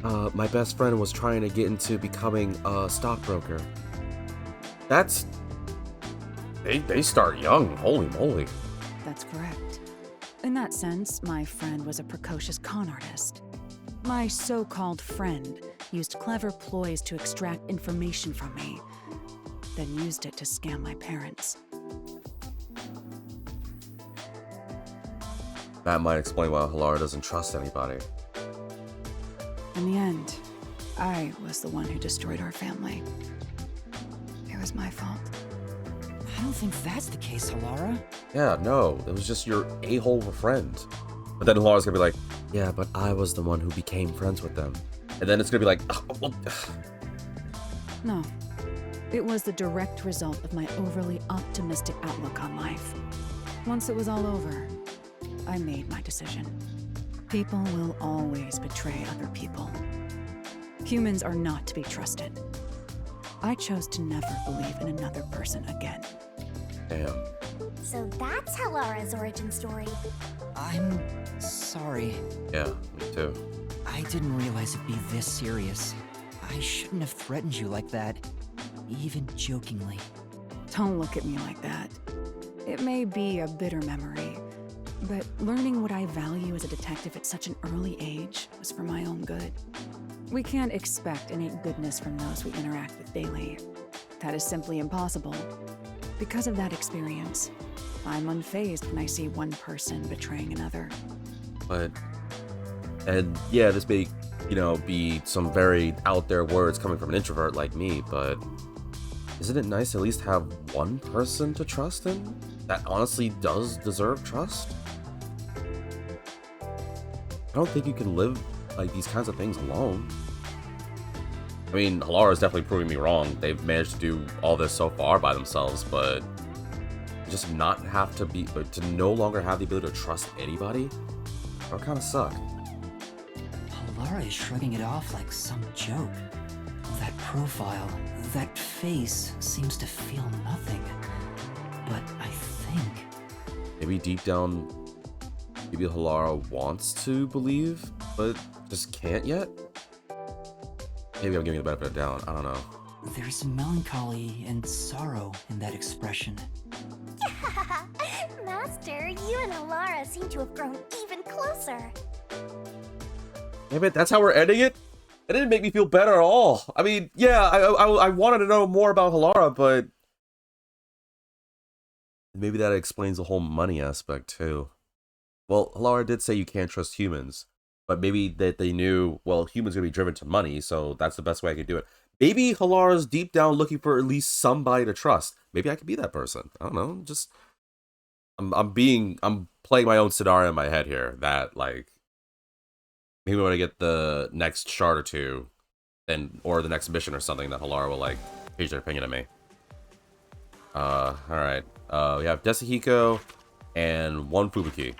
My best friend was trying to get into becoming a stockbroker. That's they start young. Holy moly. That's correct. In that sense, my friend was a precocious con artist. My so-called friend used clever ploys to extract information from me, then used it to scam my parents. That might explain why Halara doesn't trust anybody. In the end, I was the one who destroyed our family. It was my fault. I don't think that's the case, Halara. Yeah, no, it was just your a-hole of a friend. But then Halara's gonna be like, Yeah, but I was the one who became friends with them. and then it's gonna be like, oh, well, No. It was the direct result of my overly optimistic outlook on life. Once it was all over, I made my decision. People will always betray other people. Humans are not to be trusted. I chose to never believe in another person again. damn. So that's Halara's origin story. I'm sorry. Yeah, me too. I didn't realize it'd be this serious. I shouldn't have threatened you like that, even jokingly. Don't look at me like that. It may be a bitter memory, but learning what I value as a detective at such an early age was for my own good. We can't expect innate goodness from those we interact with daily. That is simply impossible. Because of that experience, I'm unfazed when I see one person betraying another. And yeah, this may, be some very out there words coming from an introvert like me, but isn't it nice to at least have one person to trust in that honestly does deserve trust? I don't think you can live like these kinds of things alone. I mean, Halara is definitely proving me wrong. They've managed to do all this so far by themselves, but just not have to be, to no longer have the ability to trust anybody, that would kind of suck. Halara is shrugging it off like some joke. That profile, that face seems to feel nothing. But I think... Maybe deep down, maybe Halara wants to believe, but just can't yet? Maybe I'm giving the benefit of the doubt, I don't know. there's melancholy and sorrow in that expression. Master, you and Halara seem to have grown even closer. Damn it, that's how we're ending it? It didn't make me feel better at all. I mean, yeah, I wanted to know more about Halara, but maybe that explains the whole money aspect too. Well, Halara did say you can't trust humans, but maybe that they knew, well, humans are going to be driven to money, so that's the best way I could do it. Maybe Halara's deep down looking for at least somebody to trust. Maybe I could be that person. I don't know. Just I'm playing my own scenario in my head here that, like, maybe when I get the next shard or two, or the next mission or something, that Halara will, like, change their opinion of me. Alright. We have Desahiko and one Fubuki.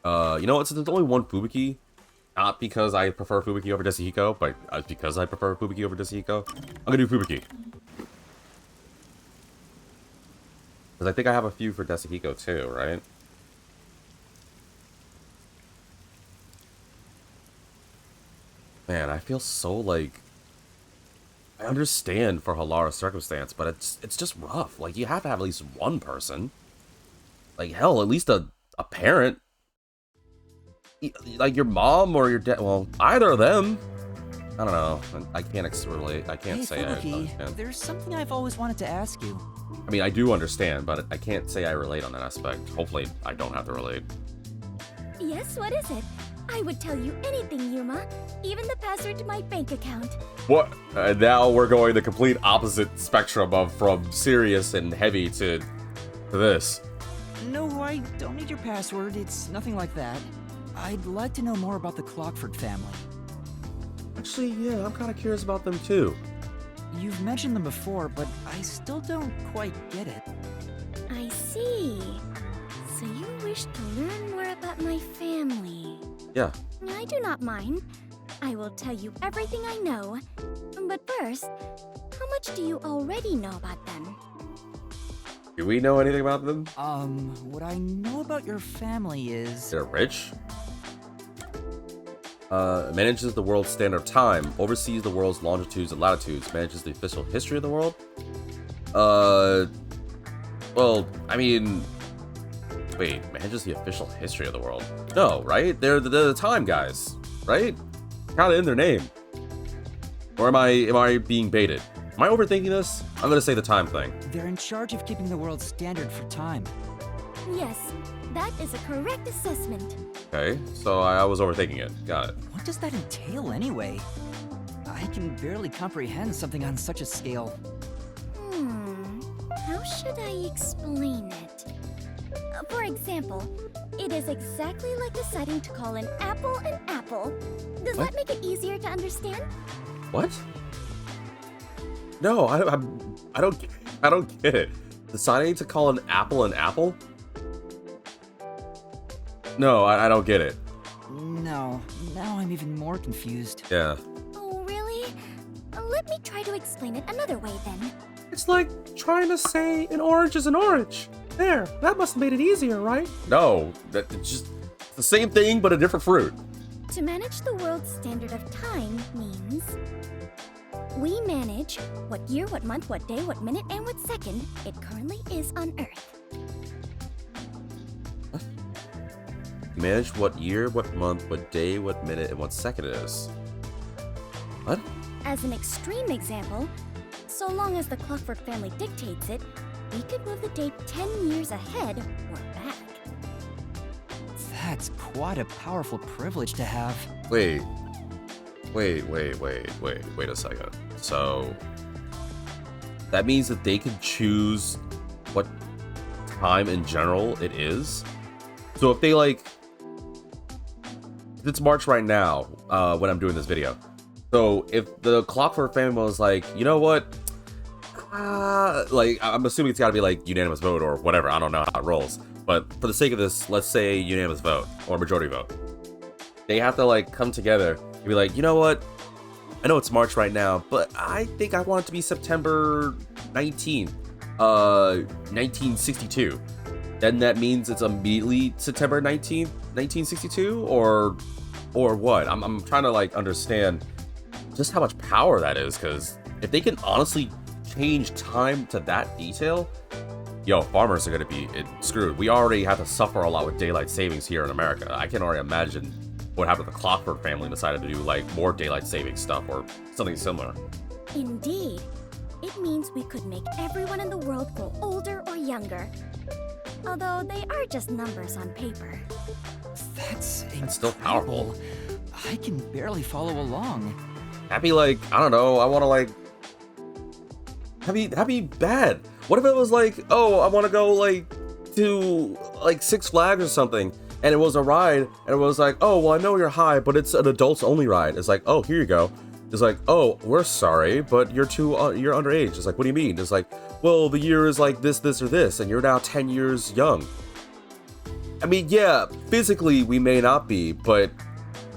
You know what? Since there's only one Fubuki, not because I prefer Fubuki over Desahiko, but because I prefer Fubuki over Desahiko, I'm gonna do Fubuki. Because I think I have a few for Desahiko too, right? Man, I feel so, like, I understand for Halara's circumstance, but it's just rough. Like, you have to have at least one person. Like, hell, at least a parent. Like your mom or your dad. Well, either of them. I don't know. I can't relate. I can't say I understand. There's something I've always wanted to ask you. I mean, I do understand, but I can't say I relate on that aspect. Hopefully, I don't have to relate. Yes, what is it? I would tell you anything, Yuma. Even the password to my bank account. What? Now we're going the complete opposite spectrum of from serious and heavy to this. No, I don't need your password. It's nothing like that. I'd like to know more about the Clockford family. Actually, yeah, I'm kind of curious about them too. You've mentioned them before, but I still don't quite get it. I see. So you wish to learn more about my family. Yeah. I do not mind. I will tell you everything I know. But first, how much do you already know about them? Do we know anything about them? What I know about your family is... They're rich. Manages the world's standard time, oversees the world's longitudes and latitudes, manages the official history of the world. Well, I mean, wait, manages the official history of the world? No, right? They're the time guys, right? Kind of in their name. Or am I being baited? Am I overthinking this? I'm gonna say the time thing. They're in charge of keeping the world standard for time. Yes, that is a correct assessment. Okay, so I was overthinking it. Got it. What does that entail anyway? I can barely comprehend something on such a scale. How should I explain it? For example, it is exactly like deciding to call an apple an apple. Does What? that make it easier to understand? What? No, I don't get it. Deciding to call an apple? No, I don't get it. No, now I'm even more confused. Yeah. Oh, really? Let me try to explain it another way then. It's like trying to say an orange is an orange. There, that must have made it easier, right? No, it's just the same thing but a different fruit. To manage the world's standard of time means we manage what year, what month, what day, what minute, and what second it currently is on Earth. Manage what year, what month, what day, what minute, and what second it is. What? As an extreme example, so long as the Clockwork family dictates it, we could move the date 10 years ahead or back. That's quite a powerful privilege to have. Wait a second. So that means that they can choose what time in general it is? So if they it's March right now, when I'm doing this video. So if the Clockwork family was like, you know what? I'm assuming it's gotta be like unanimous vote or whatever. I don't know how it rolls. But for the sake of this, let's say unanimous vote or majority vote. They have to come together and be like, you know what? I know it's March right now, but I think I want it to be September 19th, 1962. Then that means it's immediately September 19th, 1962, or what? I'm trying to understand just how much power that is, because if they can honestly change time to that detail, yo, farmers are gonna be screwed. We already have to suffer a lot with daylight savings here in America. I can already imagine what happened if the Clockwork family decided to do more daylight saving stuff or something similar. Indeed. It means we could make everyone in the world grow older or younger. Although they are just numbers on paper. That's still powerful. incredible. I can barely follow along. Happy I don't know, I want to happy bad. What if it was oh, I want to go to Six Flags or something, and it was a ride, and it was oh, well, I know you're high, but it's an adults only ride. It's oh, here you go. It's oh, we're sorry, but you're you're underage. It's what do you mean? It's well, the year is this or this, and you're now 10 years young. I mean, yeah, physically we may not be, but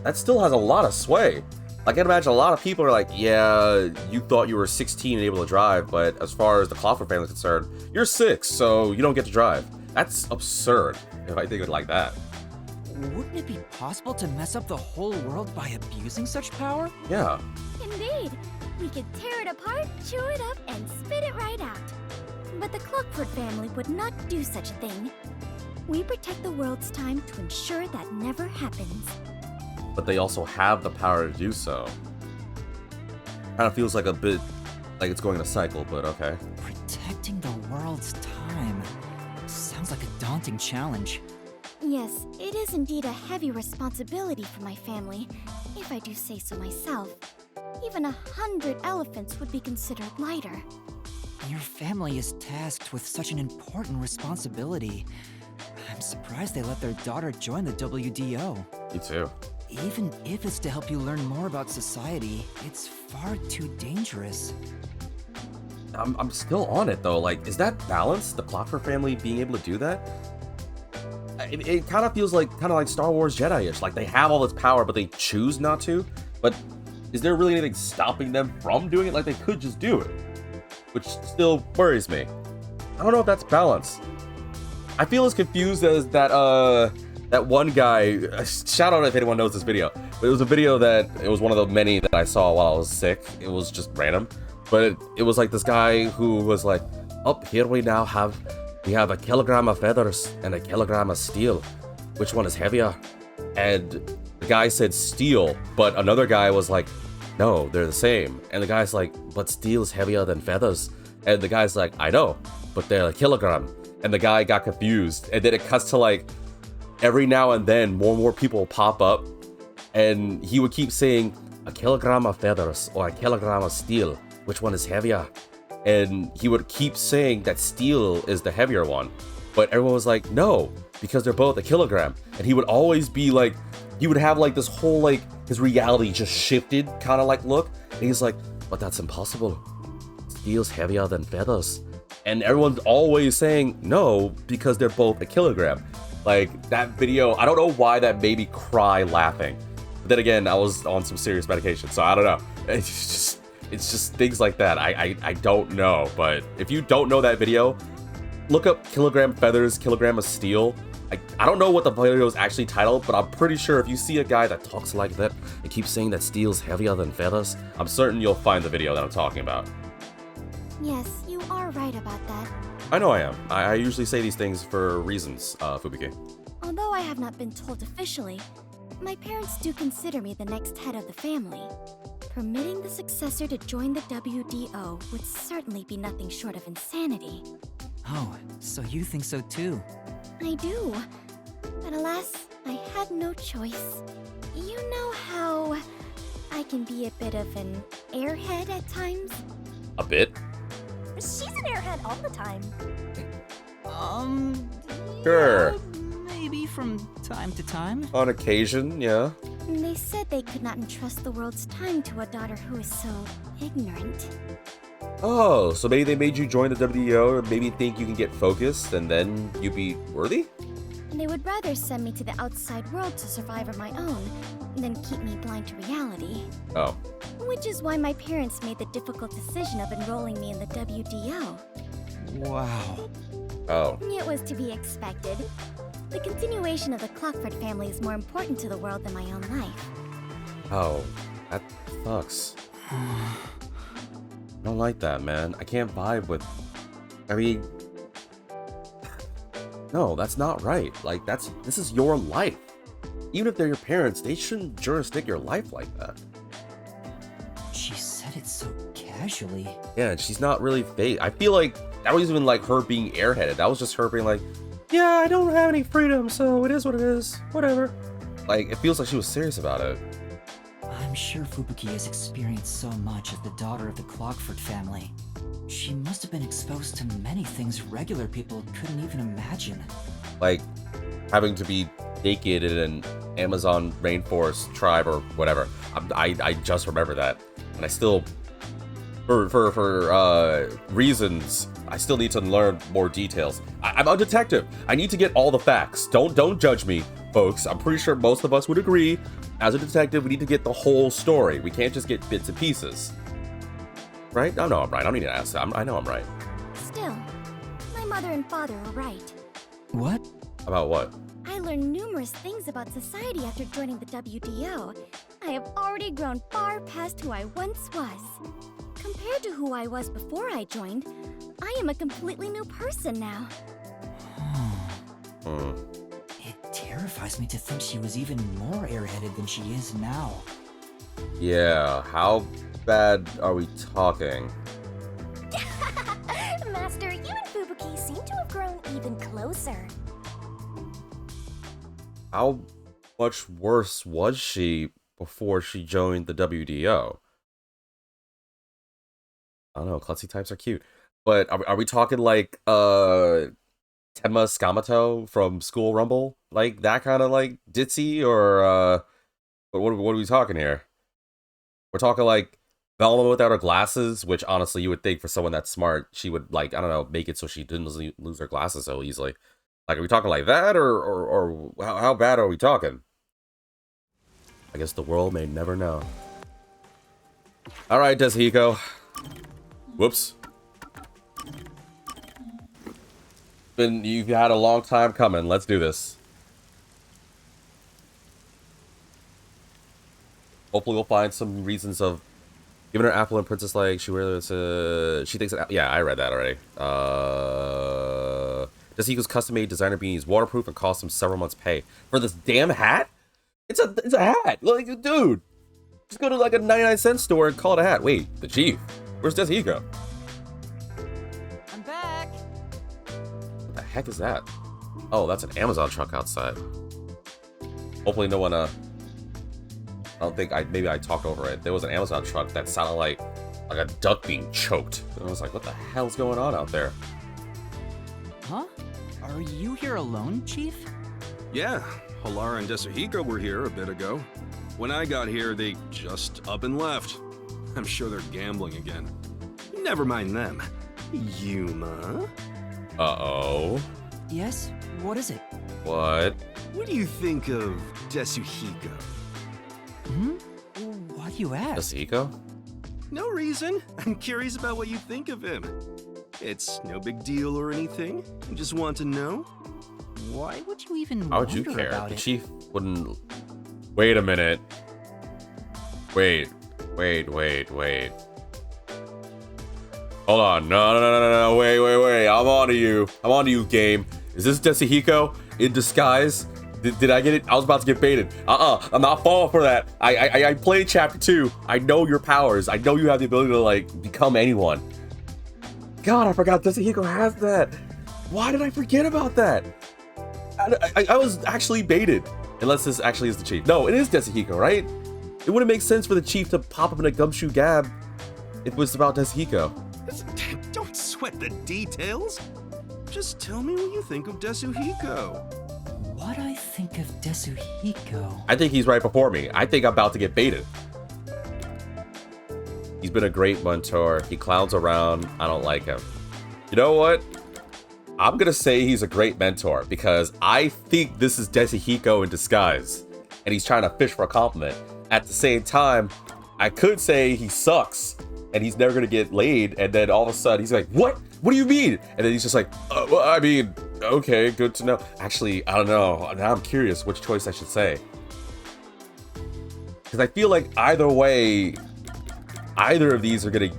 that still has a lot of sway. I can imagine a lot of people are yeah, you thought you were 16 and able to drive, but as far as the Clockwork family is concerned, you're 6, so you don't get to drive. That's absurd, if I think of it like that. Wouldn't it be possible to mess up the whole world by abusing such power? Yeah. Indeed. We could tear it apart, chew it up, and spit it right out. But the Clockwork family would not do such a thing. We protect the world's time to ensure that never happens. But they also have the power to do so. Kind of feels a bit like it's going in a cycle, but okay. Protecting the world's time. Sounds like a daunting challenge. Yes, it is indeed a heavy responsibility for my family, if I do say so myself. Even 100 elephants would be considered lighter. Your family is tasked with such an important responsibility. I'm surprised they let their daughter join the WDO. Me too. Even if it's to help you learn more about society, it's far too dangerous. I'm still on it though. Like, is that balance? The Clockwork family being able to do that? It kind of feels like Star Wars Jedi-ish. Like they have all this power, but they choose not to. But is there really anything stopping them from doing it? Like they could just do it, which still worries me. I don't know if that's balance. I feel as confused as that one guy. Shout out if anyone knows this video. But it was a video that it was one of the many that I saw while I was sick. It was just random, but it was like this guy who was like, "Up here we have a kilogram of feathers and a kilogram of steel. Which one is heavier?" And the guy said steel, but another guy was like, "No, they're the same." And the guy's like, "But steel's heavier than feathers." And the guy's like, "I know, but they're a kilogram." And the guy got confused. And then it cuts to like every now and then more and more people pop up, and he would keep saying a kilogram of feathers or a kilogram of steel. Which one is heavier? And he would keep saying that steel is the heavier one, but everyone was like, no, because they're both a kilogram. And he would always be like, he would have like this whole like his reality just shifted kind of like look, and he's like, but that's impossible. Steel's heavier than feathers. And everyone's always saying no because they're both a kilogram. Like that video, I don't know why that made me cry laughing. But then again, I was on some serious medication, so I don't know. It's just things like that. I don't know, but if you don't know that video, look up kilogram feathers, kilogram of steel. I don't know what the video is actually titled, but I'm pretty sure if you see a guy that talks like that and keeps saying that steel's heavier than feathers, I'm certain you'll find the video that I'm talking about. Yes, you are right about that. I know I am. I usually say these things for reasons, Fubuki. Although I have not been told officially, my parents do consider me the next head of the family. Permitting the successor to join the WDO would certainly be nothing short of insanity. Oh, so you think so too? I do. But alas, I had no choice. You know how I can be a bit of an airhead at times? A bit? She's an airhead all the time. Sure. Yeah, maybe from time to time. On occasion, yeah. They said they could not entrust the world's time to a daughter who is so ignorant. Oh, so maybe they made you join the WDO and maybe think you can get focused and then you be worthy? They would rather send me to the outside world to survive on my own than keep me blind to reality. Oh. Which is why my parents made the difficult decision of enrolling me in the WDO. Wow. Oh. It was to be expected. The continuation of the Clockford family is more important to the world than my own life. Oh. That sucks. I don't like that, man. I can't vibe with... I mean... No, that's not right. Like, this is your life. Even if they're your parents, they shouldn't jurisdict your life like that. She said it so casually. Yeah, and she's not really fake. I feel like that wasn't even like her being airheaded. That was just her being like, yeah, I don't have any freedom, so it is what it is. Whatever. Like, it feels like she was serious about it. I'm sure Fubuki has experienced so much as the daughter of the Clockford family. She must have been exposed to many things regular people couldn't even imagine. Like, having to be naked in an Amazon rainforest tribe or whatever. I just remember that. And I still, for reasons, I still need to learn more details. I'm a detective. I need to get all the facts. Don't judge me, folks. I'm pretty sure most of us would agree. As a detective, we need to get the whole story. We can't just get bits and pieces. Right? I know I'm right. I don't need to ask that. I know I'm right. Still, my mother and father are right. What? About what? I learned numerous things about society after joining the WDO. I have already grown far past who I once was. Compared to who I was before I joined, I am a completely new person now. It terrifies me to think she was even more airheaded than she is now. Yeah, how bad are we talking? Master, you and Fubuki seem to have grown even closer. How much worse was she before she joined the WDO? I don't know, klutzy types are cute. But are we talking like Tenma Scamato from School Rumble? Like that kind of like ditzy, or what are we talking here? We're talking like Velma without her glasses, which honestly you would think for someone that's smart, she would like, I don't know, make it so she didn't lose her glasses so easily. Like, are we talking like that, or how bad are we talking? I guess the world may never know. All right, Desihiko. Whoops. You've had a long time coming. Let's do this. Hopefully we'll find some reasons of giving her apple and princess like she thinks it, yeah, I read that already. Desihiko's custom-made designer beanie is waterproof and costs him several months' pay for this damn hat. It's a hat. Like, dude, just go to like a 99-cent store and call it a hat. Wait, the chief. Where's Desihiko? I'm back. What the heck is that? Oh, that's an Amazon truck outside. Hopefully no one I don't think maybe I talked over it. There was an Amazon truck that sounded like a duck being choked. And I was like, what the hell's going on out there? Huh? Are you here alone, Chief? Yeah, Halara and Desihiko were here a bit ago. When I got here, they just up and left. I'm sure they're gambling again. Never mind them. Yuma? Uh-oh. Yes? What is it? What? What do you think of Desihiko? Hmm? Why do you ask? Desihiko? No reason. I'm curious about what you think of him. It's no big deal or anything. I just want to know. Why would you even How would you wonder care? about The it? chief wouldn't... Wait a minute. Wait. Hold on. No. Wait. I'm on to you, game. Is this Desihiko in disguise? Did I get it? I was about to get baited. I'm not falling for that. I played chapter 2. I know your powers. I know you have the ability to, like, become anyone. God, I forgot Desihiko has that. Why did I forget about that? I was actually baited. Unless this actually is the chief. No, it is Desihiko, right? It wouldn't make sense for the chief to pop up in a gumshoe gab if it was about Desihiko. Don't sweat the details. Just tell me what you think of Desihiko. What I think of Desihiko? I think he's right before me. I think I'm about to get baited. He's been a great mentor. He clowns around. I don't like him. You know what? I'm gonna say he's a great mentor because I think this is Desihiko in disguise. And he's trying to fish for a compliment. At the same time, I could say he sucks and he's never gonna get laid, and then all of a sudden he's like, what? What do you mean? And then he's just like, well, I mean, okay, good to know. Actually, I don't know. Now I'm curious which choice I should say. Because I feel like either way, either of these are gonna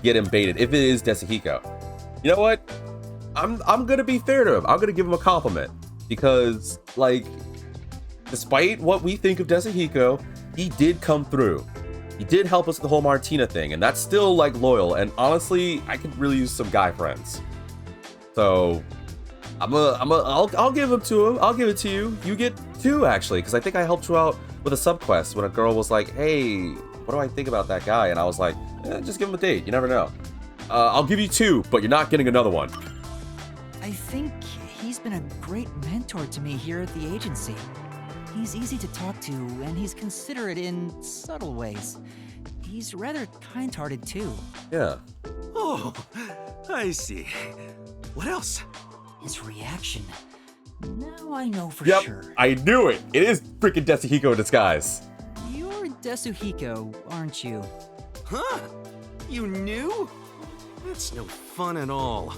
get him baited if it is Desihiko. You know what? I'm gonna be fair to him. I'm gonna give him a compliment because, like, despite what we think of Desihiko, he did come through. He did help us with the whole Martina thing, and that's still, like, loyal. And honestly, I could really use some guy friends. So I'll give him to him. I'll give it to you. You get 2 actually, because I think I helped you out with a subquest when a girl was like, "Hey, what do I think about that guy?" And I was like, "Just give him a date. You never know." I'll give you 2, but you're not getting another one. I think he's been a great mentor to me here at the agency. He's easy to talk to, and he's considerate in subtle ways. He's rather kind-hearted too. Yeah. Oh, I see. What else? His reaction. Now I know for Yep. sure. I knew it. It is freaking Desihiko in disguise. You're Desihiko, aren't you? Huh? You knew? That's no fun at all.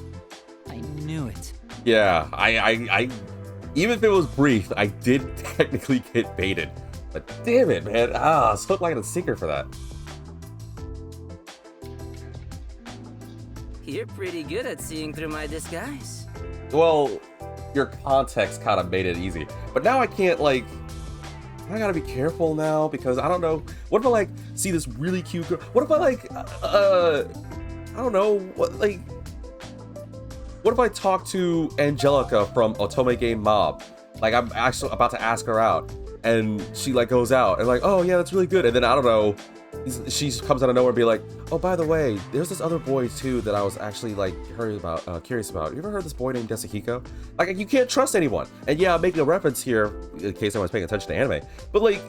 I knew it. Yeah. I even if it was brief, I did technically get baited. But damn it, man. I was hooked like a sinker for that. You're pretty good at seeing through my disguise. Well, your context kind of made it easy. But now I can't, like, I gotta be careful now because I don't know. What if I, like, see this really cute girl? What if I, like, I don't know, what if I talk to Angelica from Otome Game Mob? Like, I'm actually about to ask her out, and she, like, goes out, and like, oh, yeah, that's really good. And then, I don't know, she comes out of nowhere and be like, oh, by the way, there's this other boy, too, that I was actually, like, curious about. You ever heard of this boy named Desihiko? Like, you can't trust anyone. And yeah, I'm making a reference here, in case anyone's paying attention to anime, but, like,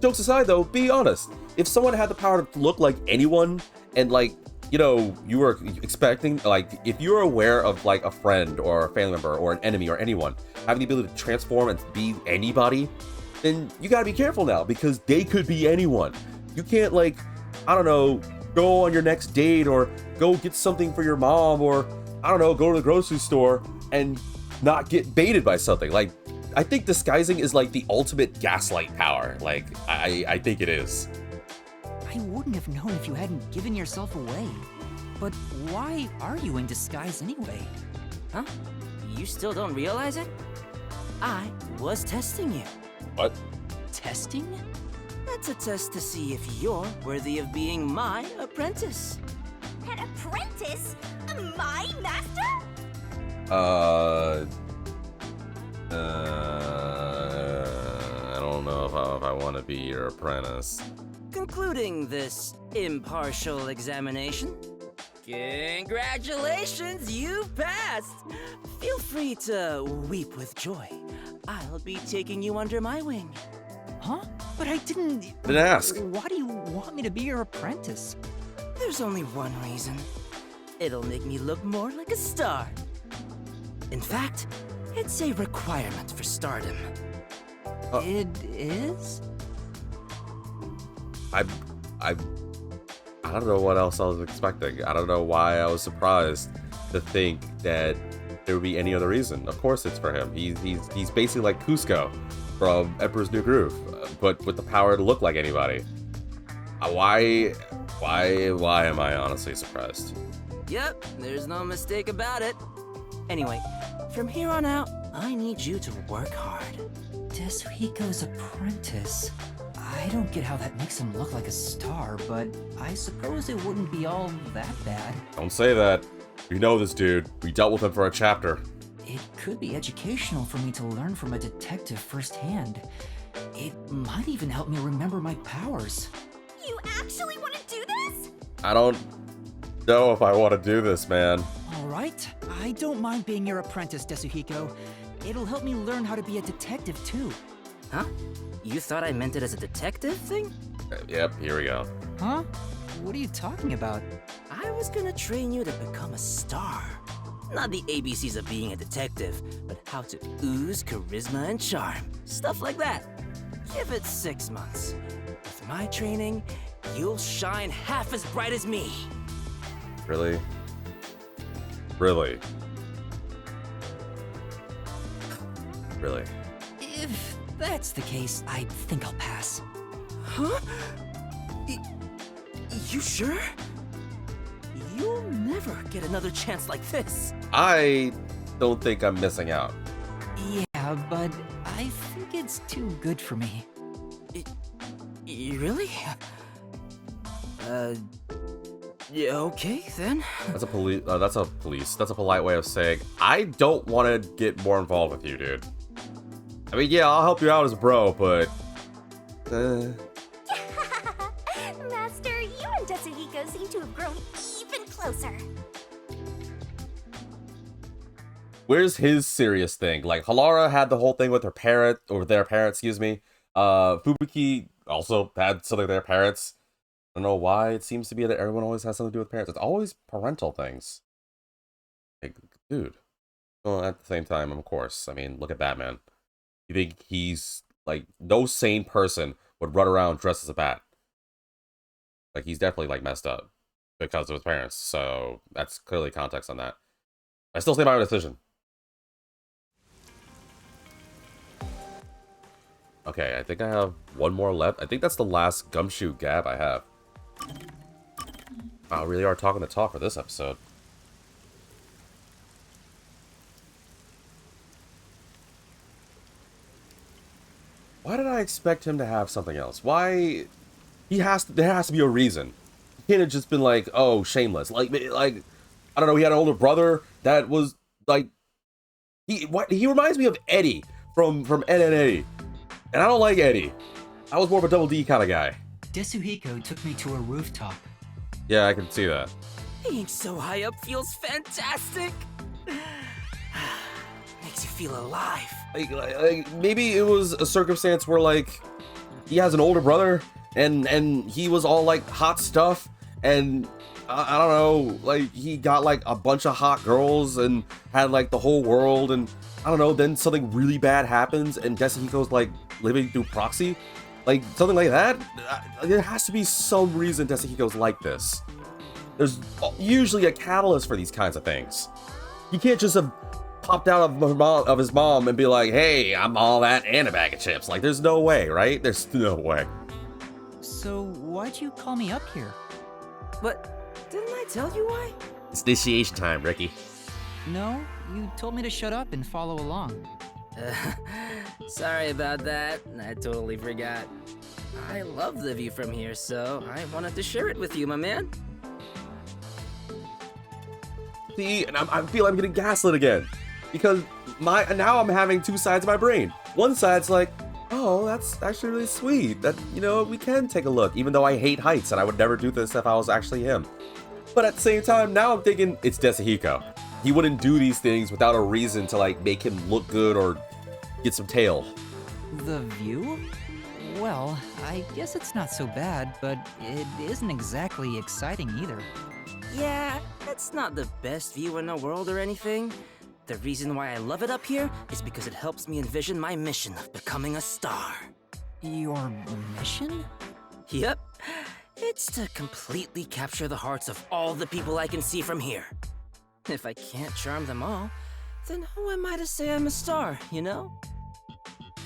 jokes aside though, be honest. If someone had the power to look like anyone, and like, you know, you were expecting, like, if you're aware of like a friend or a family member or an enemy or anyone having the ability to transform and be anybody, then you gotta be careful now, because they could be anyone. You can't, like, I don't know, go on your next date or go get something for your mom, or I don't know, go to the grocery store and not get baited by something. Like, I think disguising is like the ultimate gaslight power. Like, I think it is. I wouldn't have known if you hadn't given yourself away. But why are you in disguise anyway? Huh? You still don't realize it? I was testing you. What? Testing? That's a test to see if you're worthy of being my apprentice. An apprentice? My master? I don't know if I want to be your apprentice. Concluding this impartial examination, congratulations, you've passed! Feel free to weep with joy. I'll be taking you under my wing. Huh? But I didn't ask. Why do you want me to be your apprentice? There's only one reason. It'll make me look more like a star. In fact, it's a requirement for stardom. It is? I don't know what else I was expecting. I don't know why I was surprised to think that there would be any other reason. Of course it's for him. He's basically like Cusco from Emperor's New Groove, but with the power to look like anybody. Why am I honestly surprised? Yep, there's no mistake about it. Anyway, from here on out, I need you to work hard. Desuhiko's apprentice. I don't get how that makes him look like a star, but I suppose it wouldn't be all that bad. Don't say that. We know this dude. We dealt with him for a chapter. It could be educational for me to learn from a detective firsthand. It might even help me remember my powers. You actually want to do this? I don't know if I want to do this, man. All right, I don't mind being your apprentice, Desuhiko. It'll help me learn how to be a detective too. Huh? You thought I meant it as a detective thing? Yep, here we go. Huh? What are you talking about? I was gonna train you to become a star. Not the ABCs of being a detective, but how to ooze charisma and charm. Stuff like that. Give it 6 months. With my training, you'll shine half as bright as me. Really? Really? Really? If that's the case, I think I'll pass. Huh? You sure? You'll never get another chance like this. I don't think I'm missing out. Yeah, but I think it's too good for me. Really? Yeah, okay then. That's a polite way of saying I don't want to get more involved with you, dude. I mean, yeah, I'll help you out as a bro, but Master, you and Tetsuhiko seem to have grown even closer. where's his serious thing? Like, Halara had the whole thing with her parent, or their parents, excuse me. Fubuki also had something with their parents. I don't know why it seems to be that everyone always has something to do with parents. It's always parental things. Like, dude. Well, at the same time, of course. I mean, look at Batman. You think he's, like, no sane person would run around dressed as a bat. Like, he's definitely, like, messed up because of his parents. So, that's clearly context on that. I still stand by my decision. Okay, I think I have one more left. I think that's the last gumshoe gab I have. Wow, really are talking the talk for this episode. Why did I expect him to have something else? Why? There has to be a reason. He can't have just been like, oh, shameless. Like, I don't know, he had an older brother that was, like, he reminds me of Eddie from Ed, Edd n Eddy. And I don't like Eddie. I was more of a Double D kind of guy. Desuhiko took me to a rooftop. Yeah, I can see that. Being so high up feels fantastic. Makes you feel alive. Like, maybe it was a circumstance where, like, he has an older brother, and he was all like hot stuff, and I don't know, like he got like a bunch of hot girls and had like the whole world, and I don't know, then something really bad happens and Desahiko's like living through proxy, like something like that. There has to be some reason Desahiko's like this. There's usually a catalyst for these kinds of things. He can't just have popped out of his mom and be like, hey, I'm all that and a bag of chips. Like, there's no way, right? There's no way. So, why'd you call me up here? But didn't I tell you why? It's initiation time, Ricky. No, you told me to shut up and follow along. Sorry about that. I totally forgot. I love the view from here, so I wanted to share it with you, my man. See, and I feel I'm getting gaslit again. Because now I'm having two sides of my brain. One side's like, oh, that's actually really sweet. That, you know, we can take a look, even though I hate heights and I would never do this if I was actually him. But at the same time, now I'm thinking it's Desahiko. He wouldn't do these things without a reason to like make him look good or get some tail. The view? Well, I guess it's not so bad, but it isn't exactly exciting either. Yeah, it's not the best view in the world or anything. The reason why I love it up here is because it helps me envision my mission of becoming a star. Your mission? Yep. It's to completely capture the hearts of all the people I can see from here. If I can't charm them all, then who am I to say I'm a star, you know?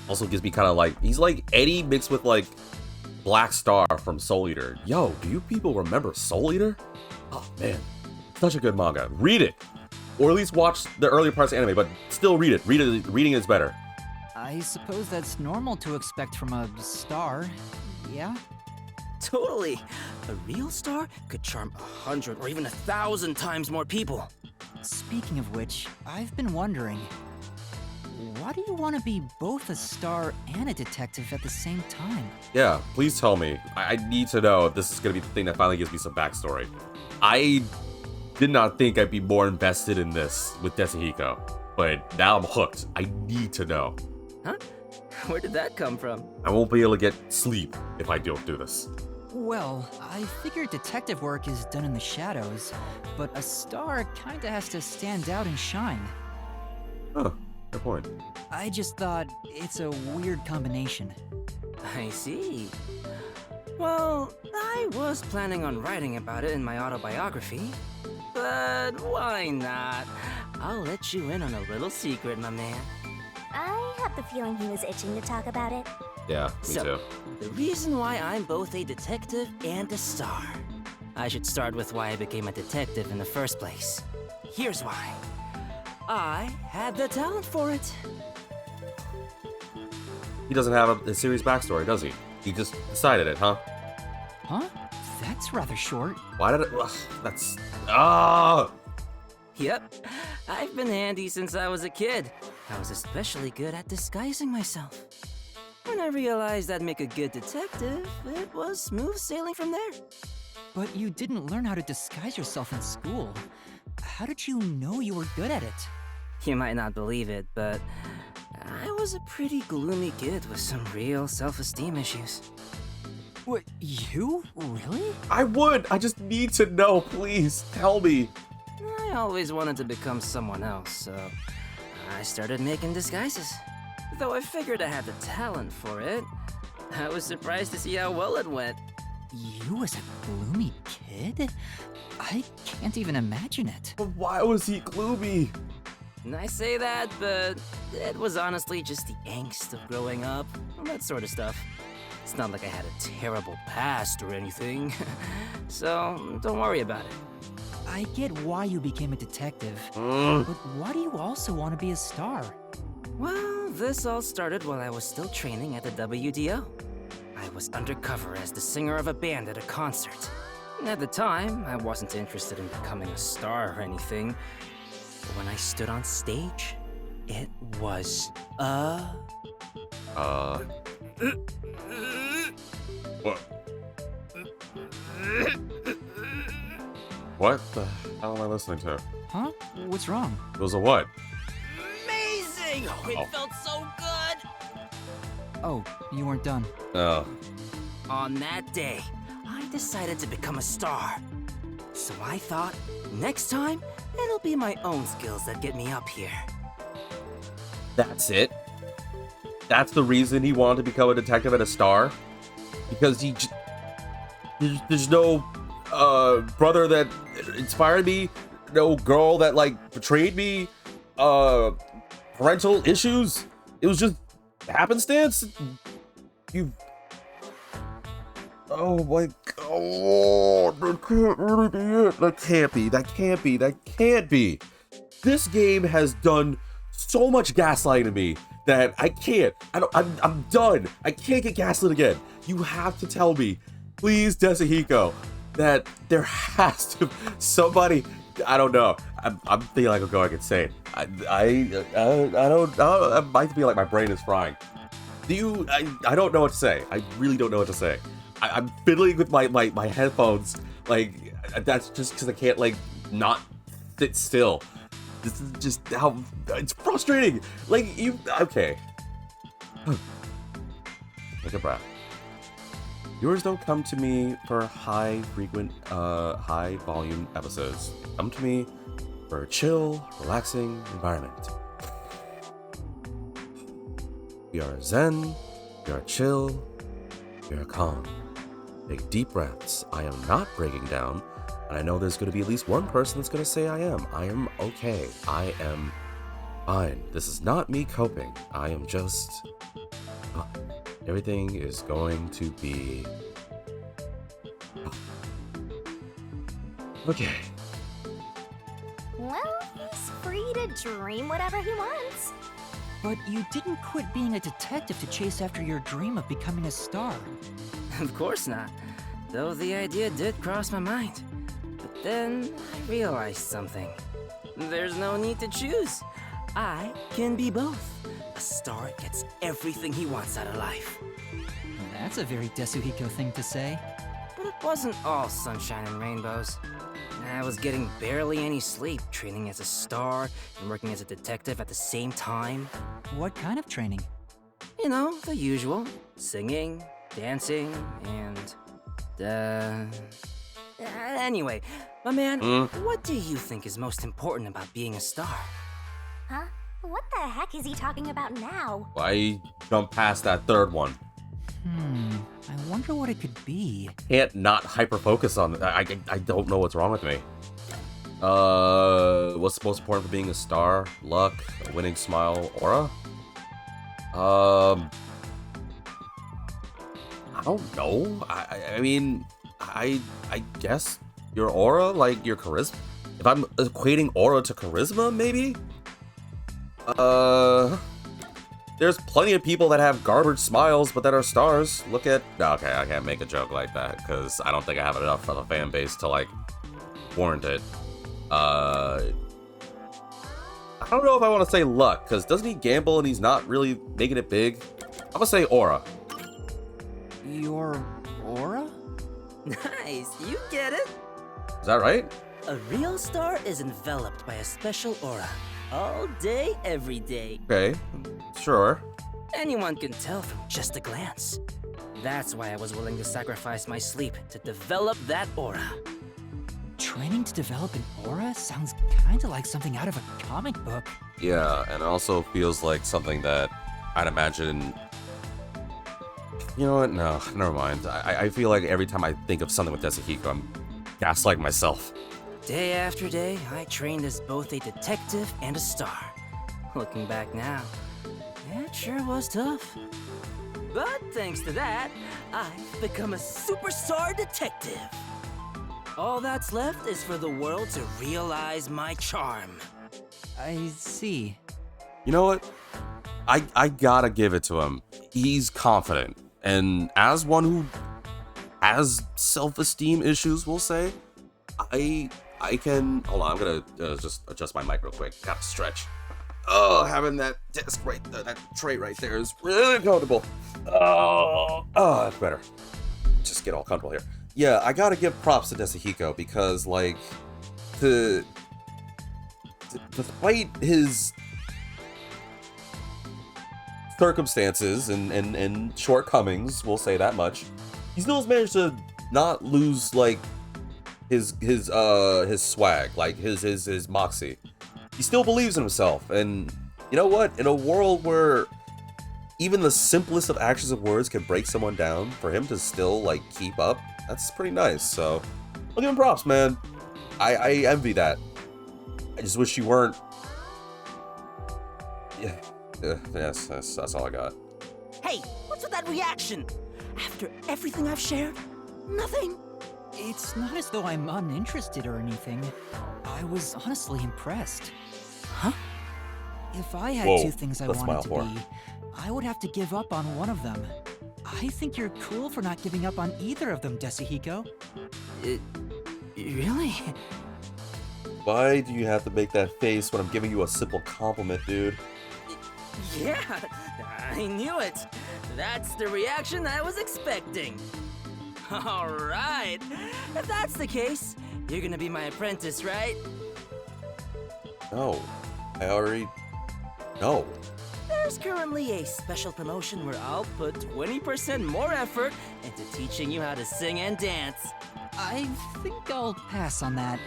Also gives me kind of like, he's like Eddie mixed with like Black Star from Soul Eater. Yo, do you people remember Soul Eater? Oh man, such a good manga. Read it, or at least watch the earlier parts of anime, but still read it. Reading is better. I suppose that's normal to expect from a star, yeah? Totally. A real star could charm 100 or even 1,000 times more people. Speaking of which, I've been wondering, why do you want to be both a star and a detective at the same time? Yeah, please tell me. I need to know if this is gonna be the thing that finally gives me some backstory. I did not think I'd be more invested in this with Desahiko, but now I'm hooked. I need to know. Huh? Where did that come from? I won't be able to get sleep if I don't do this. Well, I figured detective work is done in the shadows, but a star kinda has to stand out and shine. Huh, good point. I just thought it's a weird combination. I see. Well, I was planning on writing about it in my autobiography, but why not? I'll let you in on a little secret, my man. I have the feeling he was itching to talk about it. Yeah, me So, too. the reason why I'm both a detective and a star. I should start with why I became a detective in the first place. Here's why. I had the talent for it. He doesn't have a serious backstory, does he? He just decided it, huh? Huh? That's rather short. Why did it? Ugh, that's Yep, I've been handy since I was a kid. I was especially good at disguising myself. When I realized I'd make a good detective, it was smooth sailing from there. But you didn't learn how to disguise yourself in school. How did you know you were good at it? You might not believe it, but I was a pretty gloomy kid with some real self-esteem issues. What, you? Really? I would. I just need to know. Please tell me. I always wanted to become someone else, so I started making disguises. Though I figured I had the talent for it, I was surprised to see how well it went. You as a gloomy kid? I can't even imagine it. But why was he gloomy? And I say that, but it was honestly just the angst of growing up, that sort of stuff. It's not like I had a terrible past or anything, so don't worry about it. I get why you became a detective, Mm. but why do you also want to be a star? Well, this all started while I was still training at the WDO. I was undercover as the singer of a band at a concert. At the time, I wasn't interested in becoming a star or anything. But when I stood on stage, it was What? What the hell am I listening to? Huh? What's wrong? It was a what? amazing! Oh, it Oh. felt so good! Oh, you weren't done. Oh. On that day, I decided to become a star. So I thought, next time, it'll be my own skills that get me up here. That's it? That's the reason he wanted to become a detective and a star? Because there's no brother that inspired me, no girl that like betrayed me, parental issues. It was just happenstance. Oh my god, that can't really be it. That can't be. This game has done so much gaslighting to me that I'm done. I can't get gaslit again. You have to tell me, please, Desahiko, that there has to somebody. I don't know. I'm feeling like I'm going insane. I don't know. I might be like my brain is frying. I don't know what to say. I really don't know what to say. I'm fiddling with my headphones. Like, that's just because I can't like not sit still. This is just how it's frustrating. Like okay. Take a breath. Viewers don't come to me for high volume episodes. Come to me for a chill, relaxing environment. We are zen, we are chill, we are calm. Take deep breaths. I am not breaking down, and I know there's going to be at least one person that's going to say I am. I am okay. I am fine. This is not me coping. I am just... everything is going to be... okay. Well, he's free to dream whatever he wants. But you didn't quit being a detective to chase after your dream of becoming a star. Of course not, though the idea did cross my mind. But then I realized something. There's no need to choose. I can be both. A star gets everything he wants out of life. That's a very Desuhiko thing to say. But it wasn't all sunshine and rainbows. I was getting barely any sleep, training as a star and working as a detective at the same time. What kind of training? You know, the usual. Singing, dancing, and... Anyway, my man, what do you think is most important about being a star? Huh? What the heck is he talking about now? Why jump past that third one? I wonder what it could be. Can't not hyper focus on it. I don't know what's wrong with me. What's most important for being a star? Luck, a winning smile, aura? I don't know. I mean, I guess your aura, like your charisma. If I'm equating aura to charisma, maybe? There's plenty of people that have garbage smiles, but that are stars. Look at... no, okay, I can't make a joke like that, because I don't think I have enough of a fan base to, like, warrant it. I don't know if I want to say luck, because doesn't he gamble and he's not really making it big? I'm gonna say aura. Your aura? Nice, you get it. Is that right? A real star is enveloped by a special aura. All day, every day. Okay, sure. Anyone can tell from just a glance. That's why I was willing to sacrifice my sleep to develop that aura. Training to develop an aura sounds kinda like something out of a comic book. Yeah, and it also feels like something that I'd imagine... you know what? No, never mind. I feel like every time I think of something with Desahiko, I'm gaslighting myself. Day after day, I trained as both a detective and a star. Looking back now, it sure was tough. But thanks to that, I've become a superstar detective. All that's left is for the world to realize my charm. I see. You know what? I gotta give it to him. He's confident. And as one who has self-esteem issues, we'll say, I can... hold on, I'm gonna just adjust my mic real quick. Gotta stretch. Oh, having that desk right there, that tray right there is really comfortable. Oh, that's better. Just get all comfortable here. Yeah, I gotta give props to Desahiko because, like, despite his circumstances and shortcomings, we'll say that much, he still has managed to not lose like his swag, like his moxie. He still believes in himself, and you know what? In a world where even the simplest of actions and words can break someone down, for him to still like keep up, that's pretty nice. So I'll give him props, man. I envy that. I just wish you weren't. Yeah. Yes, that's all I got. Hey, what's with that reaction? After everything I've shared? Nothing? It's not as though I'm uninterested or anything. I was honestly impressed. Huh? If I had Whoa, two things I let's wanted to smile be, I would have to give up on one of them. I think you're cool for not giving up on either of them, Desahiko. Really? Why do you have to make that face when I'm giving you a simple compliment, dude? Yeah, I knew it. That's the reaction I was expecting. All right. If that's the case, you're gonna be my apprentice, right? No, I already. No. There's currently a special promotion where I'll put 20% more effort into teaching you how to sing and dance. I think I'll pass on that.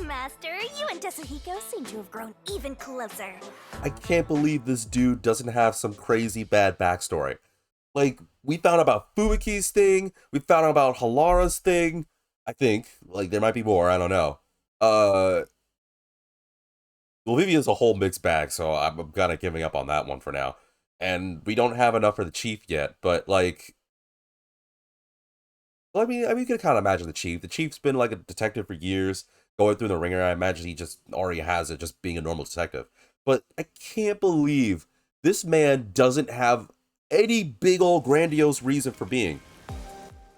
Master, you and Desahiko seem to have grown even closer. I can't believe this dude doesn't have some crazy bad backstory. Like, we found out about Fubuki's thing, we found out about Halara's thing, I think. Like, there might be more, I don't know. Well, Vivian's a whole mixed bag, so I'm kind of giving up on that one for now. And we don't have enough for the Chief yet, but, like... Well, I mean, you can kind of imagine the Chief. The Chief's been, like, a detective for years, going through the ringer. I imagine he just already has it, just being a normal detective. But I can't believe this man doesn't have any big old grandiose reason for being.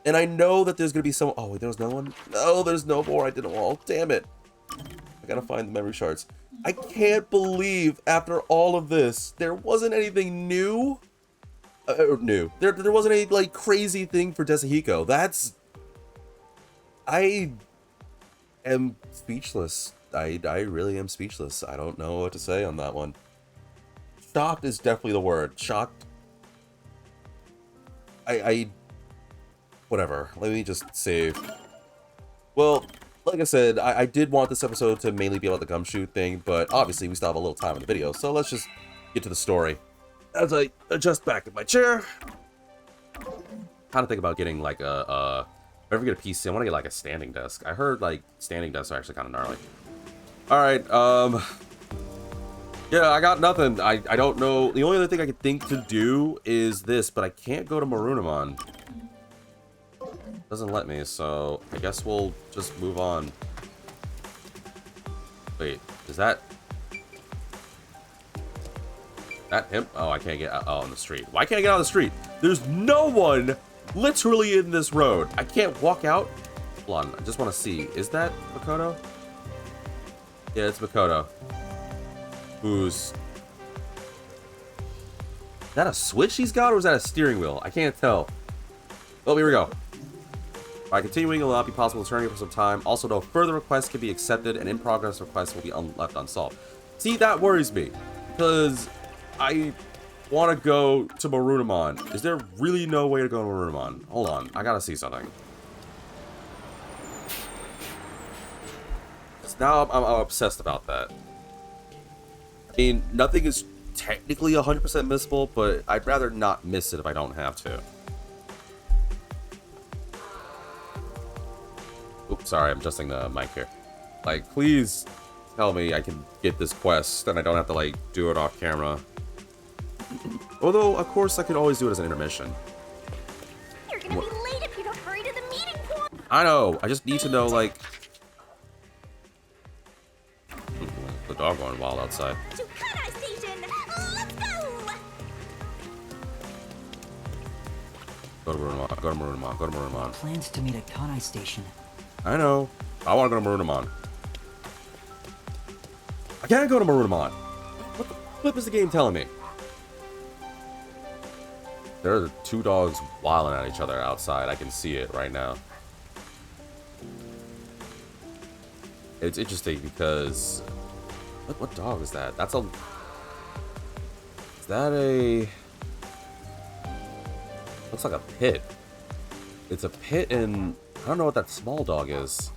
And I know that there's going to be some... Oh, wait, there was no one? No, there's no more. I did them all. Damn it. I gotta find the memory shards. I can't believe after all of this, there wasn't anything new. There wasn't any like crazy thing for Desahiko. That's... I am speechless. I really am speechless. I don't know what to say on that one. Shocked is definitely the word. Shocked. Whatever. Let me just save. Well, like I said, I did want this episode to mainly be about the gumshoe thing, but obviously we still have a little time in the video, so let's just get to the story. As I adjust back in my chair, kind of think about getting like if I ever get a PC, I want to get like a standing desk. I heard like standing desks are actually kind of gnarly. All right, yeah, I got nothing. I don't know. The only other thing I could think to do is this, but I can't go to Marunamon. Doesn't let me, so I guess we'll just move on. Wait, is that him? Oh, I can't get out on the street. Why can't I get out on the street? There's no one literally in this road. I can't walk out. Hold on, I just want to see. Is that Makoto? Yeah, it's Makoto. Who's... Is that a switch he's got, or is that a steering wheel? I can't tell. Oh, here we go. By continuing, it will not be possible to turn here for some time. Also, no further requests can be accepted, and in-progress requests will be left unsolved. See, that worries me, because I want to go to Marunamon. Is there really no way to go to Marunamon? Hold on, I gotta see something. Now I'm obsessed about that. I mean, nothing is technically 100% missable, but I'd rather not miss it if I don't have to. Oops, sorry, I'm adjusting the mic here. Like, please tell me I can get this quest and I don't have to, like, do it off camera. Although, of course, I could always do it as an intermission. You're gonna be late if you don't hurry to the meeting point. I know, I just need to know, like... The dog going wild outside. To Kanai Station! Let's go! Go to Marunamon, go to Marunamon, go to Marunamon. Plans to meet at Kanai Station. I know. I want to go to Marunamon. I can't go to Marunamon. What the flip is the game telling me? There are two dogs wilding at each other outside. I can see it right now. It's interesting because... What dog is that? That's a... that a... Looks like a pit. It's a pit in... I don't know what that small dog is.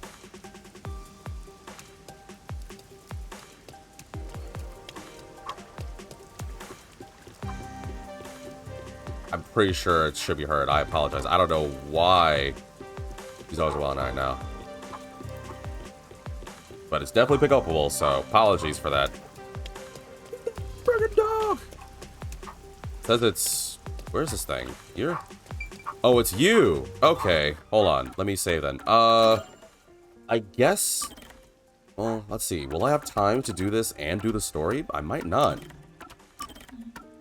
I'm pretty sure it should be heard. I apologize. I don't know why these dogs are well right now. But it's definitely pick upable, so apologies for that. Friggin' dog! It says it's... Where's this thing? Here? Oh, it's you! Okay, hold on. Let me save then. I guess... Well, let's see. Will I have time to do this and do the story? I might not.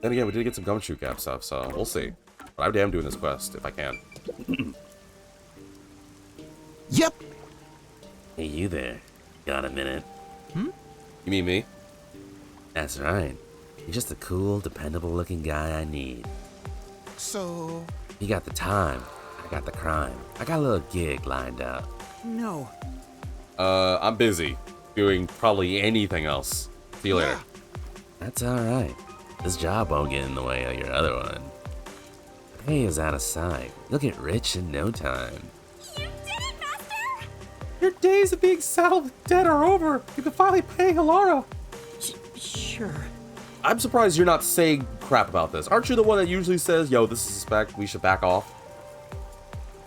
Then again, we did get some gumshoe gap stuff, so we'll see. But I'm damn doing this quest, if I can. Yep. Hey, you there. Got a minute? You mean me? That's right. You're just a cool, dependable-looking guy I need. So... You got the time. I got the crime. I got a little gig lined up. No. I'm busy. Doing probably anything else. See you later. That's alright. This job won't get in the way of your other one. The pay is out of sight. You'll get rich in no time. You did it, Master! Your days of being saddled with debt are over. You can finally pay Alara. Sure. I'm surprised you're not saying crap about this. Aren't you the one that usually says, yo, this is suspect, we should back off?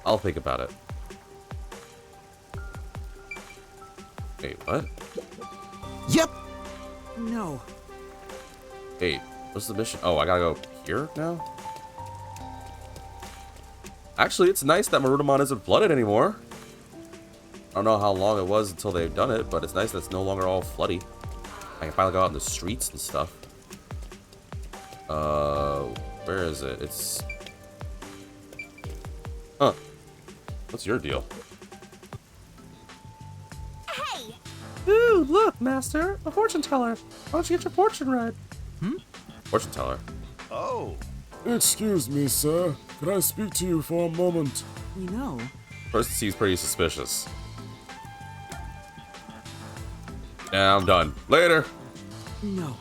I'll think about it. Wait, what? Yep. No. Hey, what's the mission? Oh, I gotta go here now? Actually, it's nice that Marudamon isn't flooded anymore. I don't know how long it was until they've done it, but it's nice that it's no longer all floody. I can finally go out in the streets and stuff. Where is it? It's... Huh. What's your deal? Hey! Ooh, look, Master, a fortune teller. Why don't you get your fortune read? Fortune teller. Oh, Excuse me, sir. Could I speak to you for a moment? You know, Person seems pretty suspicious. Now I'm done. Later. no.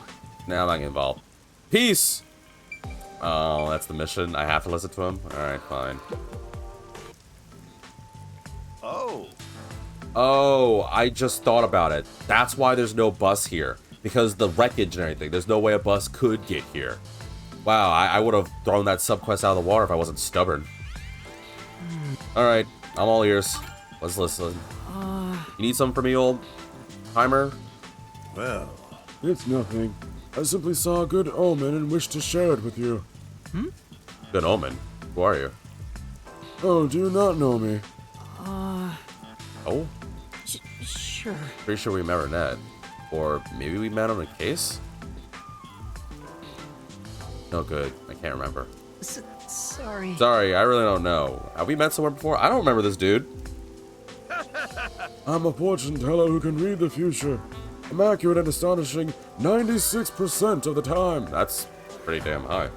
Now I'm not getting involved. Peace! Oh, that's the mission. I have to listen to him? Alright, fine. oh. Oh, I just thought about it. That's why there's no bus here. Because the wreckage and everything. There's no way a bus could get here. Wow, I would have thrown that subquest out of the water if I wasn't stubborn. Alright, I'm all ears. Let's listen. You need something from me, old timer? Well, It's nothing. I simply saw a good omen and wished to share it with you. Good omen. Who are you? Oh, do you not know me? Oh? Sure. Pretty sure we met Renette. Or maybe we met on a case? No good. I can't remember. Sorry. Sorry, I really don't know. Have we met somewhere before? I don't remember this dude. I'm a fortune teller who can read the future. I'm accurate and astonishing 96% of the time. That's pretty damn high.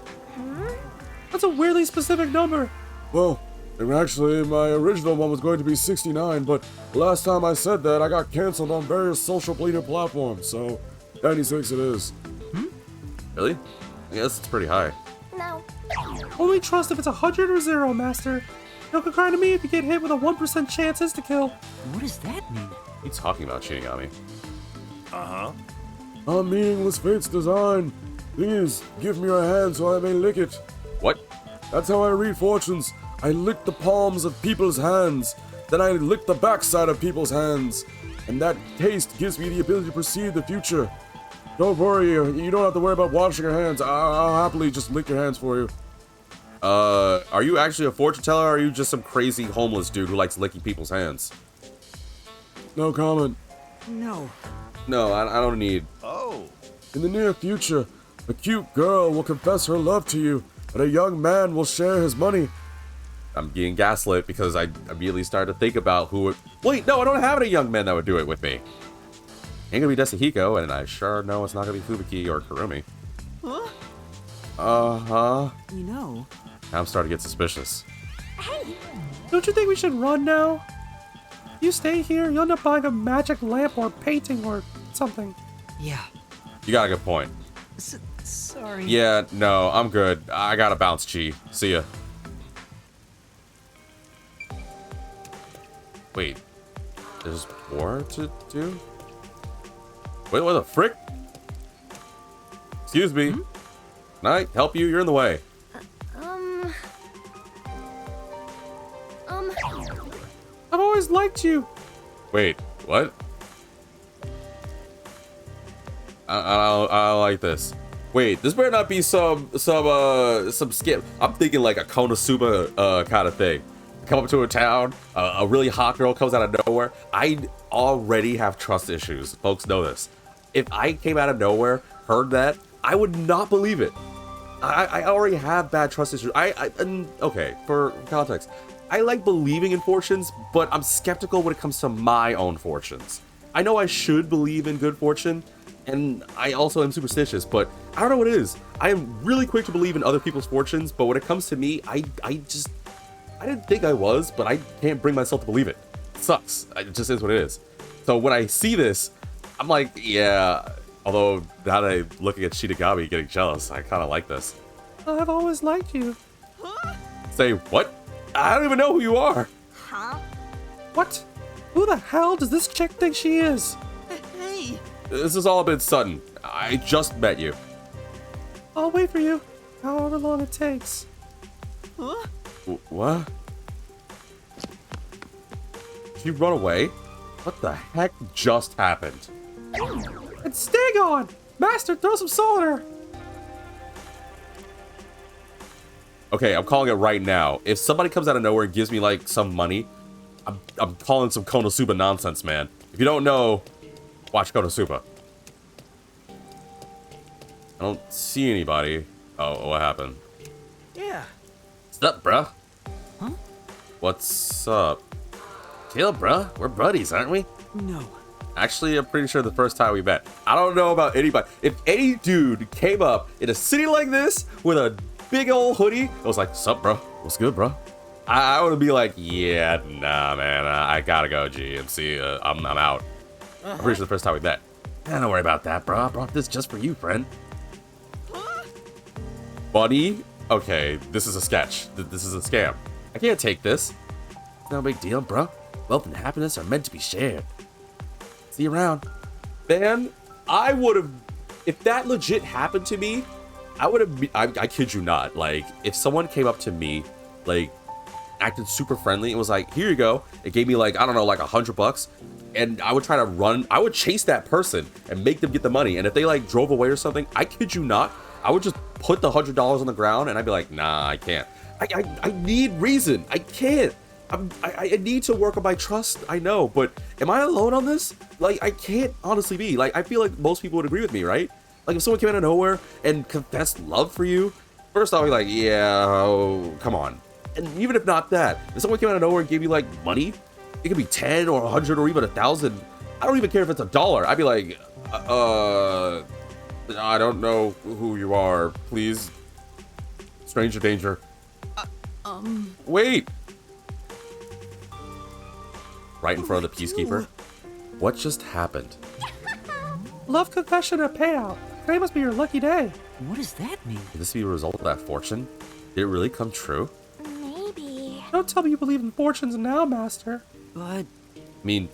That's a weirdly specific number. Well, actually, my original one was going to be 69, but last time I said that, I got canceled on various social media platforms, so 96 it is. Really? I guess it's pretty high. No. Only trust if it's 100 or 0, Master. No can cry to me if you get hit with a 1% chances to kill. What does that mean? What are you talking about cheating on me? A meaningless fate's design. Please, give me your hand so I may lick it. What? That's how I read fortunes. I lick the palms of people's hands. Then I lick the backside of people's hands. And that taste gives me the ability to perceive the future. Don't worry, you don't have to worry about washing your hands. I'll happily just lick your hands for you. Are you actually a fortune teller, or are you just some crazy homeless dude who likes licking people's hands? No comment. No. No, I don't need... Oh. In the near future, a cute girl will confess her love to you, and a young man will share his money. I'm getting gaslit because I immediately started to think about who would... Wait, no, I don't have any young men that would do it with me. Ain't gonna be Desahiko, and I sure know it's not gonna be Fubuki or Kurumi. Huh? Uh-huh. You know, Now I'm starting to get suspicious. Hey! Don't you think we should run now? You stay here, you'll end up buying a magic lamp or painting or something. yeah. You got a good point. Sorry. Yeah, no, I'm good. I gotta bounce, Chi. See ya. Wait, there's more to do? Wait, what the frick? Excuse me. Can I help you? You're in the way. I've always liked you. Wait, what? I don't like this. Wait, this better not be some scam. I'm thinking like a Konosuba kind of thing. Come up to a town, a really hot girl comes out of nowhere. I already have trust issues. Folks know this. If I came out of nowhere, heard that, I would not believe it. I already have bad trust issues. Okay, for context, I like believing in fortunes, but I'm skeptical when it comes to my own fortunes. I know I should believe in good fortune, and I also am superstitious, but I don't know what it is. I am really quick to believe in other people's fortunes, but when it comes to me, I didn't think I was, but I can't bring myself to believe it. It sucks. It just is what it is. So when I see this, I'm like, yeah. Although now that I'm looking at Shinigami getting jealous, I kind of like this. I've always liked you. Say what? I don't even know who you are. What? Who the hell does this chick think she is? Hey! This is all a bit sudden. I just met you. I'll wait for you, however long it takes. Huh? What? Did you run away? What the heck just happened? And stay gone! Master, throw some salt in her! Okay, I'm calling it right now. If somebody comes out of nowhere and gives me like some money, I'm calling some Konosuba nonsense, man. If you don't know, watch Konosuba. I don't see anybody. Oh, what happened? Yeah. What's up, bruh? Huh? What's up? Chill, bruh. We're buddies, aren't we? No. Actually, I'm pretty sure the first time we met. I don't know about anybody. If any dude came up in a city like this with a big old hoodie, it was like, sup, bro? What's good, bro? I would be like, yeah, nah, man. I gotta go, GMC. I'm out. I'm pretty sure the first time we met. Don't worry about that, bro. I brought this just for you, friend. Buddy? Okay, this is a sketch. This is a scam. I can't take this. No big deal, bro. Wealth and happiness are meant to be shared. See you around. Man, I would have, if that legit happened to me, I would have, I kid you not, like, if someone came up to me, like, acted super friendly and was like, here you go, it gave me like, I don't know, like $100, and I would try to run, I would chase that person and make them get the money, and if they like drove away or something, I kid you not, I would just put the $100 on the ground and I'd be like, nah, I can't. I need reason. I can't. I need to work on my trust, I know, but am I alone on this? Like, I can't honestly be. Like, I feel like most people would agree with me, right? Like, if someone came out of nowhere and confessed love for you, first I'll be like, yeah, oh, come on. And even if not that, if someone came out of nowhere and gave you, like, money, it could be 10 or 100 or even 1,000. I don't even care if it's $1. I'd be like, I don't know who you are. Please. Stranger danger. Wait. Right in front of the peacekeeper. What just happened? Love confession and payout. Today must be your lucky day. What does that mean? Could this be a result of that fortune? Did it really come true? Maybe. Don't tell me you believe in fortunes now, Master. But I mean,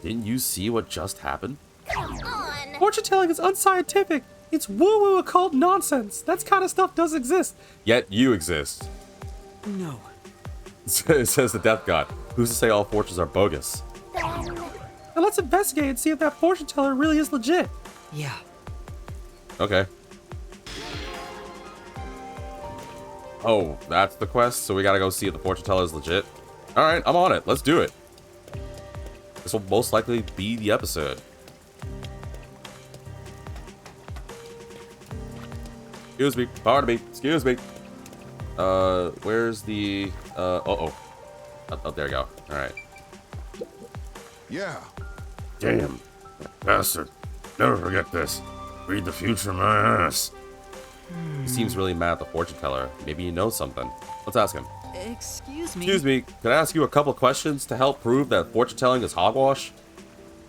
didn't you see what just happened? Come on. Fortune telling is unscientific. It's woo-woo occult nonsense. That kind of stuff does exist. Yet you exist. No. It says the death god. Who's to say all fortunes are bogus? Then Now let's investigate and see if that fortune teller really is legit. yeah, Okay. Oh, that's the quest? So we gotta go see if the fortune teller is legit? Alright, I'm on it. Let's do it. This will most likely be the episode. Excuse me. Pardon me. Excuse me. Where's the... Oh, there we go. Alright. Yeah. Damn. Bastard. Never forget this. Read the future, my ass. He seems really mad at the fortune teller. Maybe he knows something. Let's ask him. excuse me. Excuse me, can I ask you a couple questions to help prove that fortune telling is hogwash?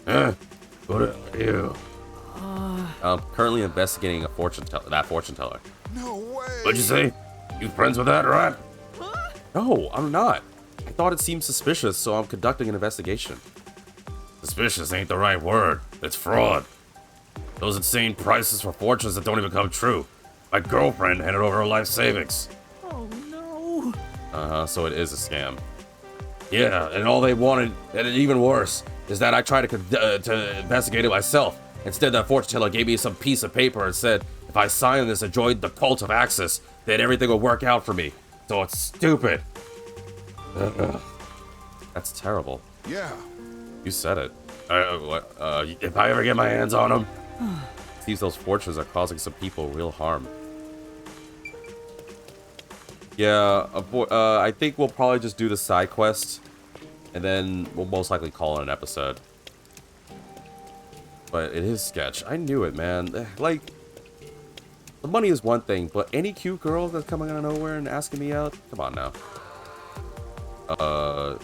What are you? I'm currently investigating that fortune teller. No way. What'd you say? You friends with that rat? No, I'm not. I thought it seemed suspicious, so I'm conducting an investigation. Suspicious ain't the right word. It's fraud. Those insane prices for fortunes that don't even come true. My girlfriend handed over her life savings. Oh no. So it is a scam. Yeah, and all they wanted, and even worse, is that I tried to investigate it myself. Instead, that fortune teller gave me some piece of paper and said if I signed this and joined the cult of Axis, then everything would work out for me. So it's stupid. That's terrible. Yeah. You said it. If I ever get my hands on them, seems those fortunes are causing some people real harm. Yeah, I think we'll probably just do the side quest, and then we'll most likely call it an episode. But it is sketch. I knew it, man. Like, the money is one thing, but any cute girl that's coming out of nowhere and asking me out, come on now. Oh.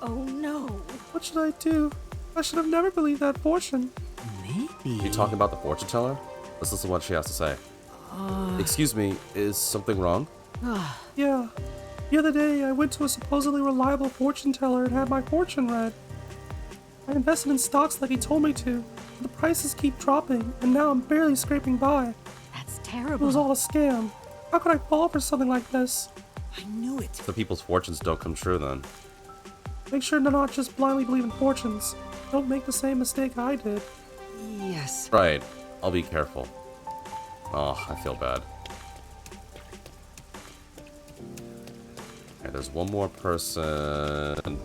Oh no. What should I do? I should have never believed that fortune. Maybe. You talking about the fortune teller? Let's listen to what she has to say. Excuse me, is something wrong? Yeah. The other day, I went to a supposedly reliable fortune teller and had my fortune read. I invested in stocks like he told me to, but the prices keep dropping, and now I'm barely scraping by. That's It terrible. was all a scam. How could I fall for something like this? I knew it. The people's fortunes don't come true then. Make sure to not just blindly believe in fortunes. Don't make the same mistake I did. Yes. Right. I'll be careful. Oh, I feel bad. Okay, there's one more person.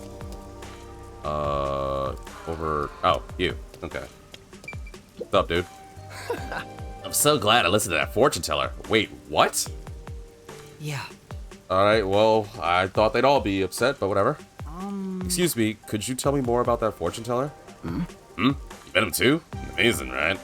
Over. Oh, you. Okay. What's up, dude? I'm so glad I listened to that fortune teller. Wait, what? Yeah. Alright, well, I thought they'd all be upset, but whatever. Excuse me, could you tell me more about that fortune teller? You met him too? Amazing, right?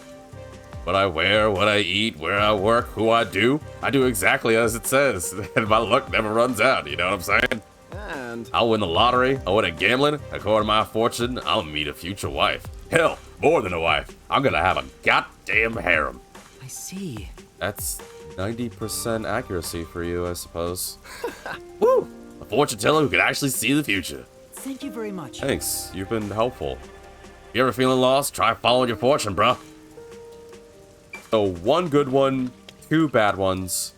What I wear, what I eat, where I work, who I do exactly as it says, and my luck never runs out, you know what I'm saying? And I'll win the lottery, I'll win at gambling, according to my fortune, I'll meet a future wife. Hell, more than a wife. I'm gonna have a goddamn harem. I see. That's 90% accuracy for you, I suppose. Woo! A fortune teller who can actually see the future. Thank you very much. Thanks, you've been helpful. If you're ever feeling lost, try following your fortune, bruh. So, one good one, two bad ones.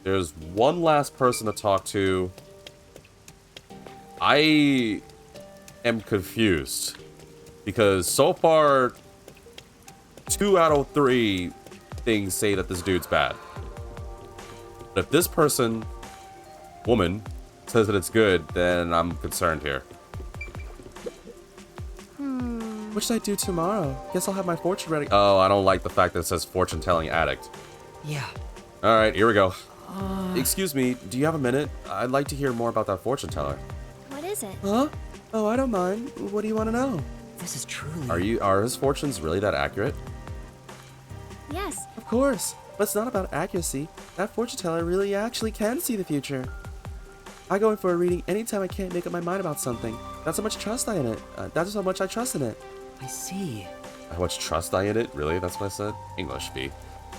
There's one last person to talk to. I am confused. Because so far, 2 out of 3 things say that this dude's bad. But if this person, woman, says that it's good, then I'm concerned here. What should I do tomorrow? Guess I'll have my fortune ready. Oh, I don't like the fact that it says fortune telling addict. Yeah. Alright, here we go. Excuse me, do you have a minute? I'd like to hear more about that fortune teller. What is it? Huh? Oh, I don't mind. What do you want to know? This is truly. Are his fortunes really that accurate? Yes. Of course. But it's not about accuracy. That fortune teller really actually can see the future. I go in for a reading anytime I can't make up my mind about something. That's how much trust I in it. That's how much I trust in it. I see. How much trust I in it? Really? That's what I said? English, V.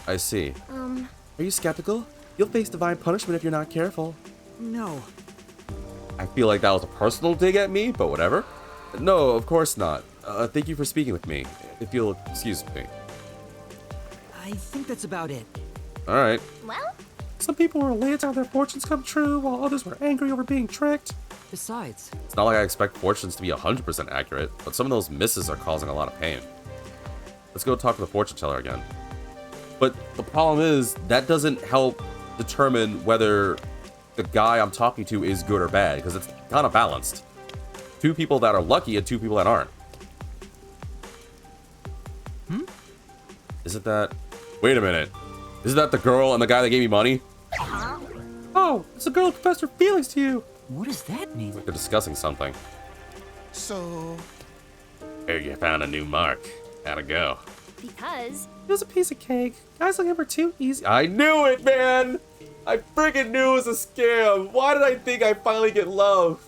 I see. Are you skeptical? You'll face divine punishment if you're not careful. No. I feel like that was a personal dig at me, but whatever. No, of course not. Thank you for speaking with me. If you'll excuse me. I think that's about it. Alright. Well, Some people were elated to have their fortunes come true, while others were angry over being tricked. Besides, It's not like I expect fortunes to be 100% accurate, but some of those misses are causing a lot of pain. Let's go talk to the fortune teller again. But the problem is, that doesn't help determine whether the guy I'm talking to is good or bad, because it's kind of balanced. 2 people that are lucky and 2 people that aren't. Isn't that... Wait a minute. Isn't that the girl and the guy that gave me money? Oh, it's the girl who confessed her feelings to you. what does that mean? They're discussing something. So, Here, you found a new mark. How'd it go? because It was a piece of cake. Guys like him are too easy. I knew it, man! I freaking knew it was a scam. Why did I think I'd finally get love?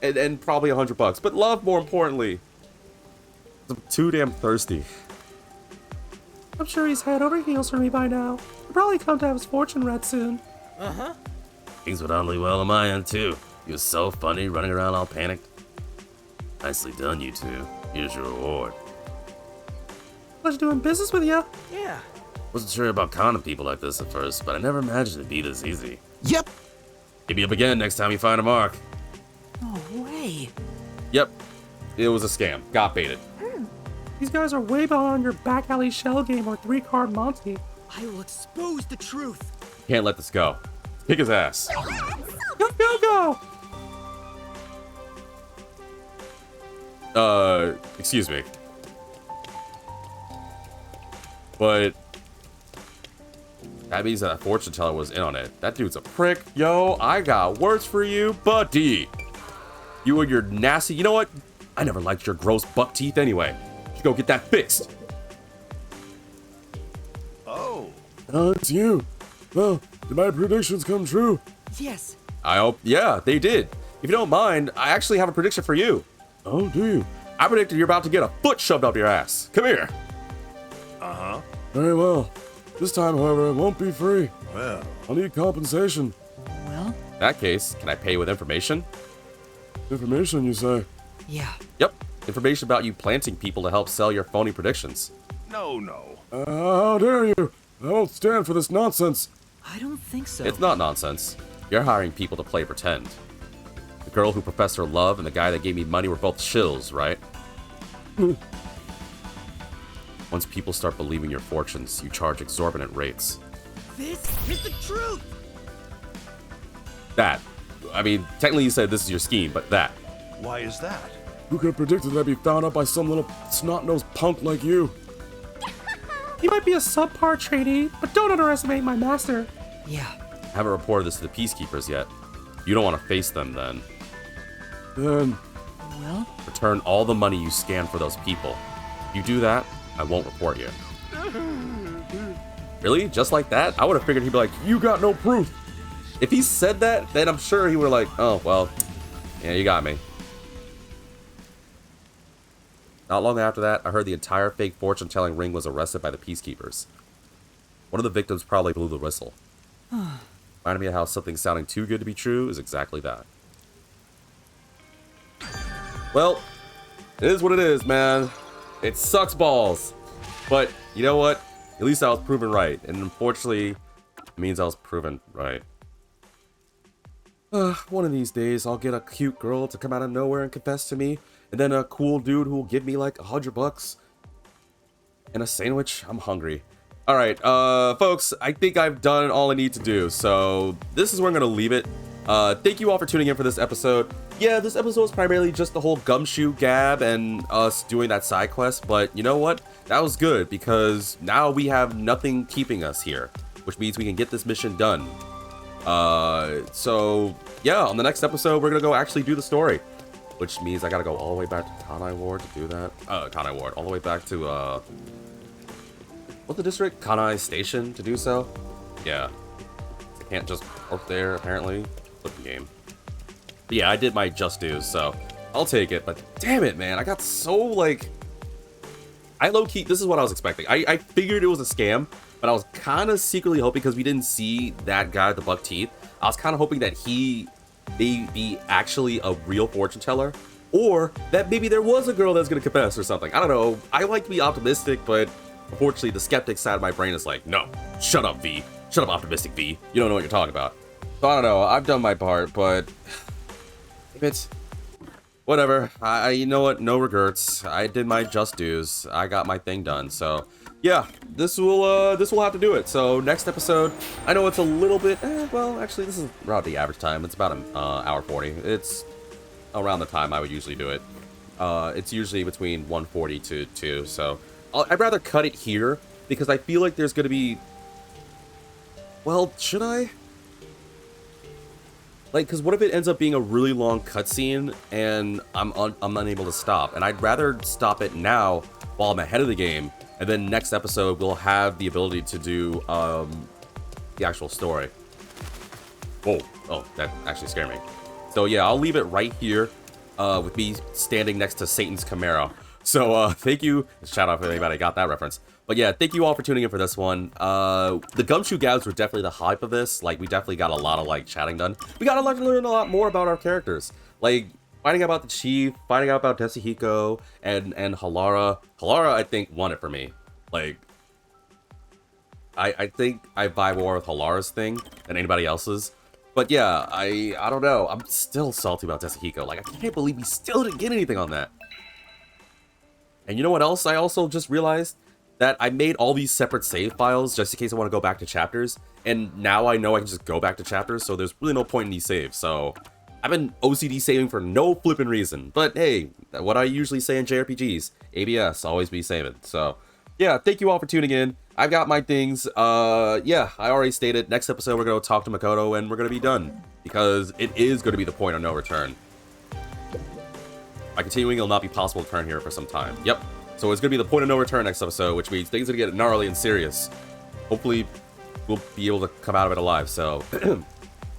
And probably $100, but love more importantly. I'm too damn thirsty. I'm sure he's head over heels for me by now. He'll probably come to have his fortune read soon. Things went oddly well on my end, too. You were so funny, running around all panicked. Nicely done, you two. Here's your reward. Pleasure doing business with you. Yeah. Wasn't sure about conning people like this at first, but I never imagined it'd be this easy. Yep. Hit me up again next time you find a mark. No way. Yep, it was a scam. Got baited. These guys are way beyond your back alley shell game or 3-card Monty. I will expose the truth. Can't let this go. Kick his ass. Go, go, go! Excuse me. But that means that fortune teller was in on it. That dude's a prick. Yo, I got words for you, buddy. You and your nasty... You know what? I never liked your gross buck teeth anyway. You should go get that fixed. Oh. It's you. Well, did my predictions come true? Yes. I hope... Yeah, they did. If you don't mind, I actually have a prediction for you. Oh, do you? I predicted you're about to get a foot shoved up your ass. Come here. Very well. This time, however, it won't be free. Well. I'll need compensation. Well, In that case, can I pay with information? Information, you say? yeah. Yep. Information about you planting people to help sell your phony predictions. No, no. How dare you? I won't stand for this nonsense. I don't think so. It's not nonsense. You're hiring people to play pretend. The girl who professed her love and the guy that gave me money were both shills, right? Once people start believing your fortunes, you charge exorbitant rates. This is the truth. That. I mean, technically you said this is your scheme, but that. Why is that? Who could have predicted that I'd be found out by some little snot-nosed punk like you? He might be a subpar trainee, but don't underestimate my master. Yeah. I haven't reported this to the peacekeepers yet. You don't want to face them then. Then, Well, Return all the money you scanned for those people. If you do that, I won't report you. Really? Just like that? I would have figured he'd be like, you got no proof. If he said that, then I'm sure he would have like, oh, well, yeah, you got me. Not long after that, I heard the entire fake fortune-telling ring was arrested by the peacekeepers. One of the victims probably blew the whistle. Reminded me of how something sounding too good to be true is exactly that. Well, it is what it is, man. It sucks balls. But you know what? At least I was proven right. And unfortunately, it means I was proven right. One of these days, I'll get a cute girl to come out of nowhere and confess to me. And then a cool dude who will give me like $100 and a sandwich. I'm hungry. All right, folks, I think I've done all I need to do. So this is where I'm going to leave it. Thank you all for tuning in for this episode. Yeah, this episode was primarily just the whole gumshoe gab and us doing that side quest. But you know what? That was good because now we have nothing keeping us here, which means we can get this mission done. So yeah, on the next episode, we're going to go actually do the story. Which means I gotta go all the way back to Kanai Ward to do that. Kanai Ward. All the way back to, what's the district? Kanai Station to do so? Yeah. I can't just work there, apparently. Flipping game. But yeah, I did my just dues, so I'll take it. But damn it, man. I got so, like... I low-key... This is what I was expecting. I figured it was a scam, but I was kind of secretly hoping, because we didn't see that guy with the buck teeth, I was kind of hoping that he... may be actually a real fortune teller, or that maybe there was a girl that's gonna confess or something. I don't know. I like to be optimistic, but unfortunately the skeptic side of my brain is like, no, shut up, V. Shut up, optimistic V. You don't know what you're talking about. So I don't know. I've done my part, but if it's whatever. You know what? No regrets. I did my just dues. I got my thing done. So yeah, this will have to do it. So next episode, I know it's a little bit, well, actually this is around the average time. It's about an hour 40. It's around the time I would usually do it. It's usually between 1:40 to 2. So I'd rather cut it here because I feel like there's going to be, well, should I? Like, because what if it ends up being a really long cutscene and I'm unable to stop? And I'd rather stop it now while I'm ahead of the game. And then next episode, we'll have the ability to do the actual story. Whoa. Oh, that actually scared me. So yeah, I'll leave it right here with me standing next to Satan's Camaro. So thank you. Shout out if anybody got that reference. But yeah, thank you all for tuning in for this one. The gumshoe gabs were definitely the hype of this. Like, we definitely got a lot of like chatting done. We got to learn a lot more about our characters. Like, finding out about the chief, finding out about Tetsuhiko and Halara. Halara, I think, won it for me. Like, I think I vibe more with Halara's thing than anybody else's. But yeah, I don't know. I'm still salty about Tetsuhiko. Like, I can't believe we still didn't get anything on that. And you know what else? I also just realized that I made all these separate save files just in case I want to go back to chapters. And now I know I can just go back to chapters, so there's really no point in these saves. So I've been OCD saving for no flipping reason. But hey, what I usually say in JRPGs, ABS, always be saving. So yeah, thank you all for tuning in. I've got my things. Yeah, I already stated, next episode we're going to talk to Makoto and we're going to be done. Because it is going to be the point of no return. By continuing, it'll not be possible to turn here for some time. Yep. So it's going to be the point of no return next episode, which means things are going to get gnarly and serious. Hopefully, we'll be able to come out of it alive. So,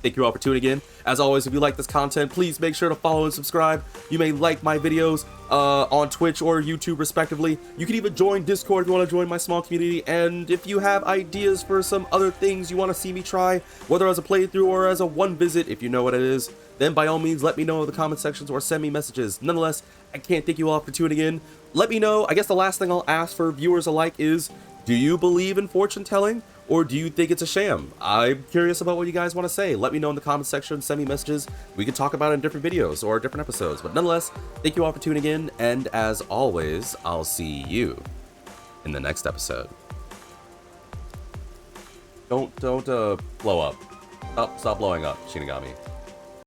thank you all for tuning in. As always, if you like this content, please make sure to follow and subscribe. You may like my videos on Twitch or YouTube, respectively. You can even join Discord if you want to join my small community. And if you have ideas for some other things you want to see me try, whether as a playthrough or as a one visit, if you know what it is, then by all means, let me know in the comment sections or send me messages. Nonetheless, I can't thank you all for tuning in. Let me know. I guess the last thing I'll ask for viewers alike is, do you believe in fortune telling? Or do you think it's a sham? I'm curious about what you guys want to say. Let me know in the comment section, send me messages. We can talk about it in different videos or different episodes. But nonetheless, thank you all for tuning in. And as always, I'll see you in the next episode. Don't blow up. Stop blowing up, Shinigami.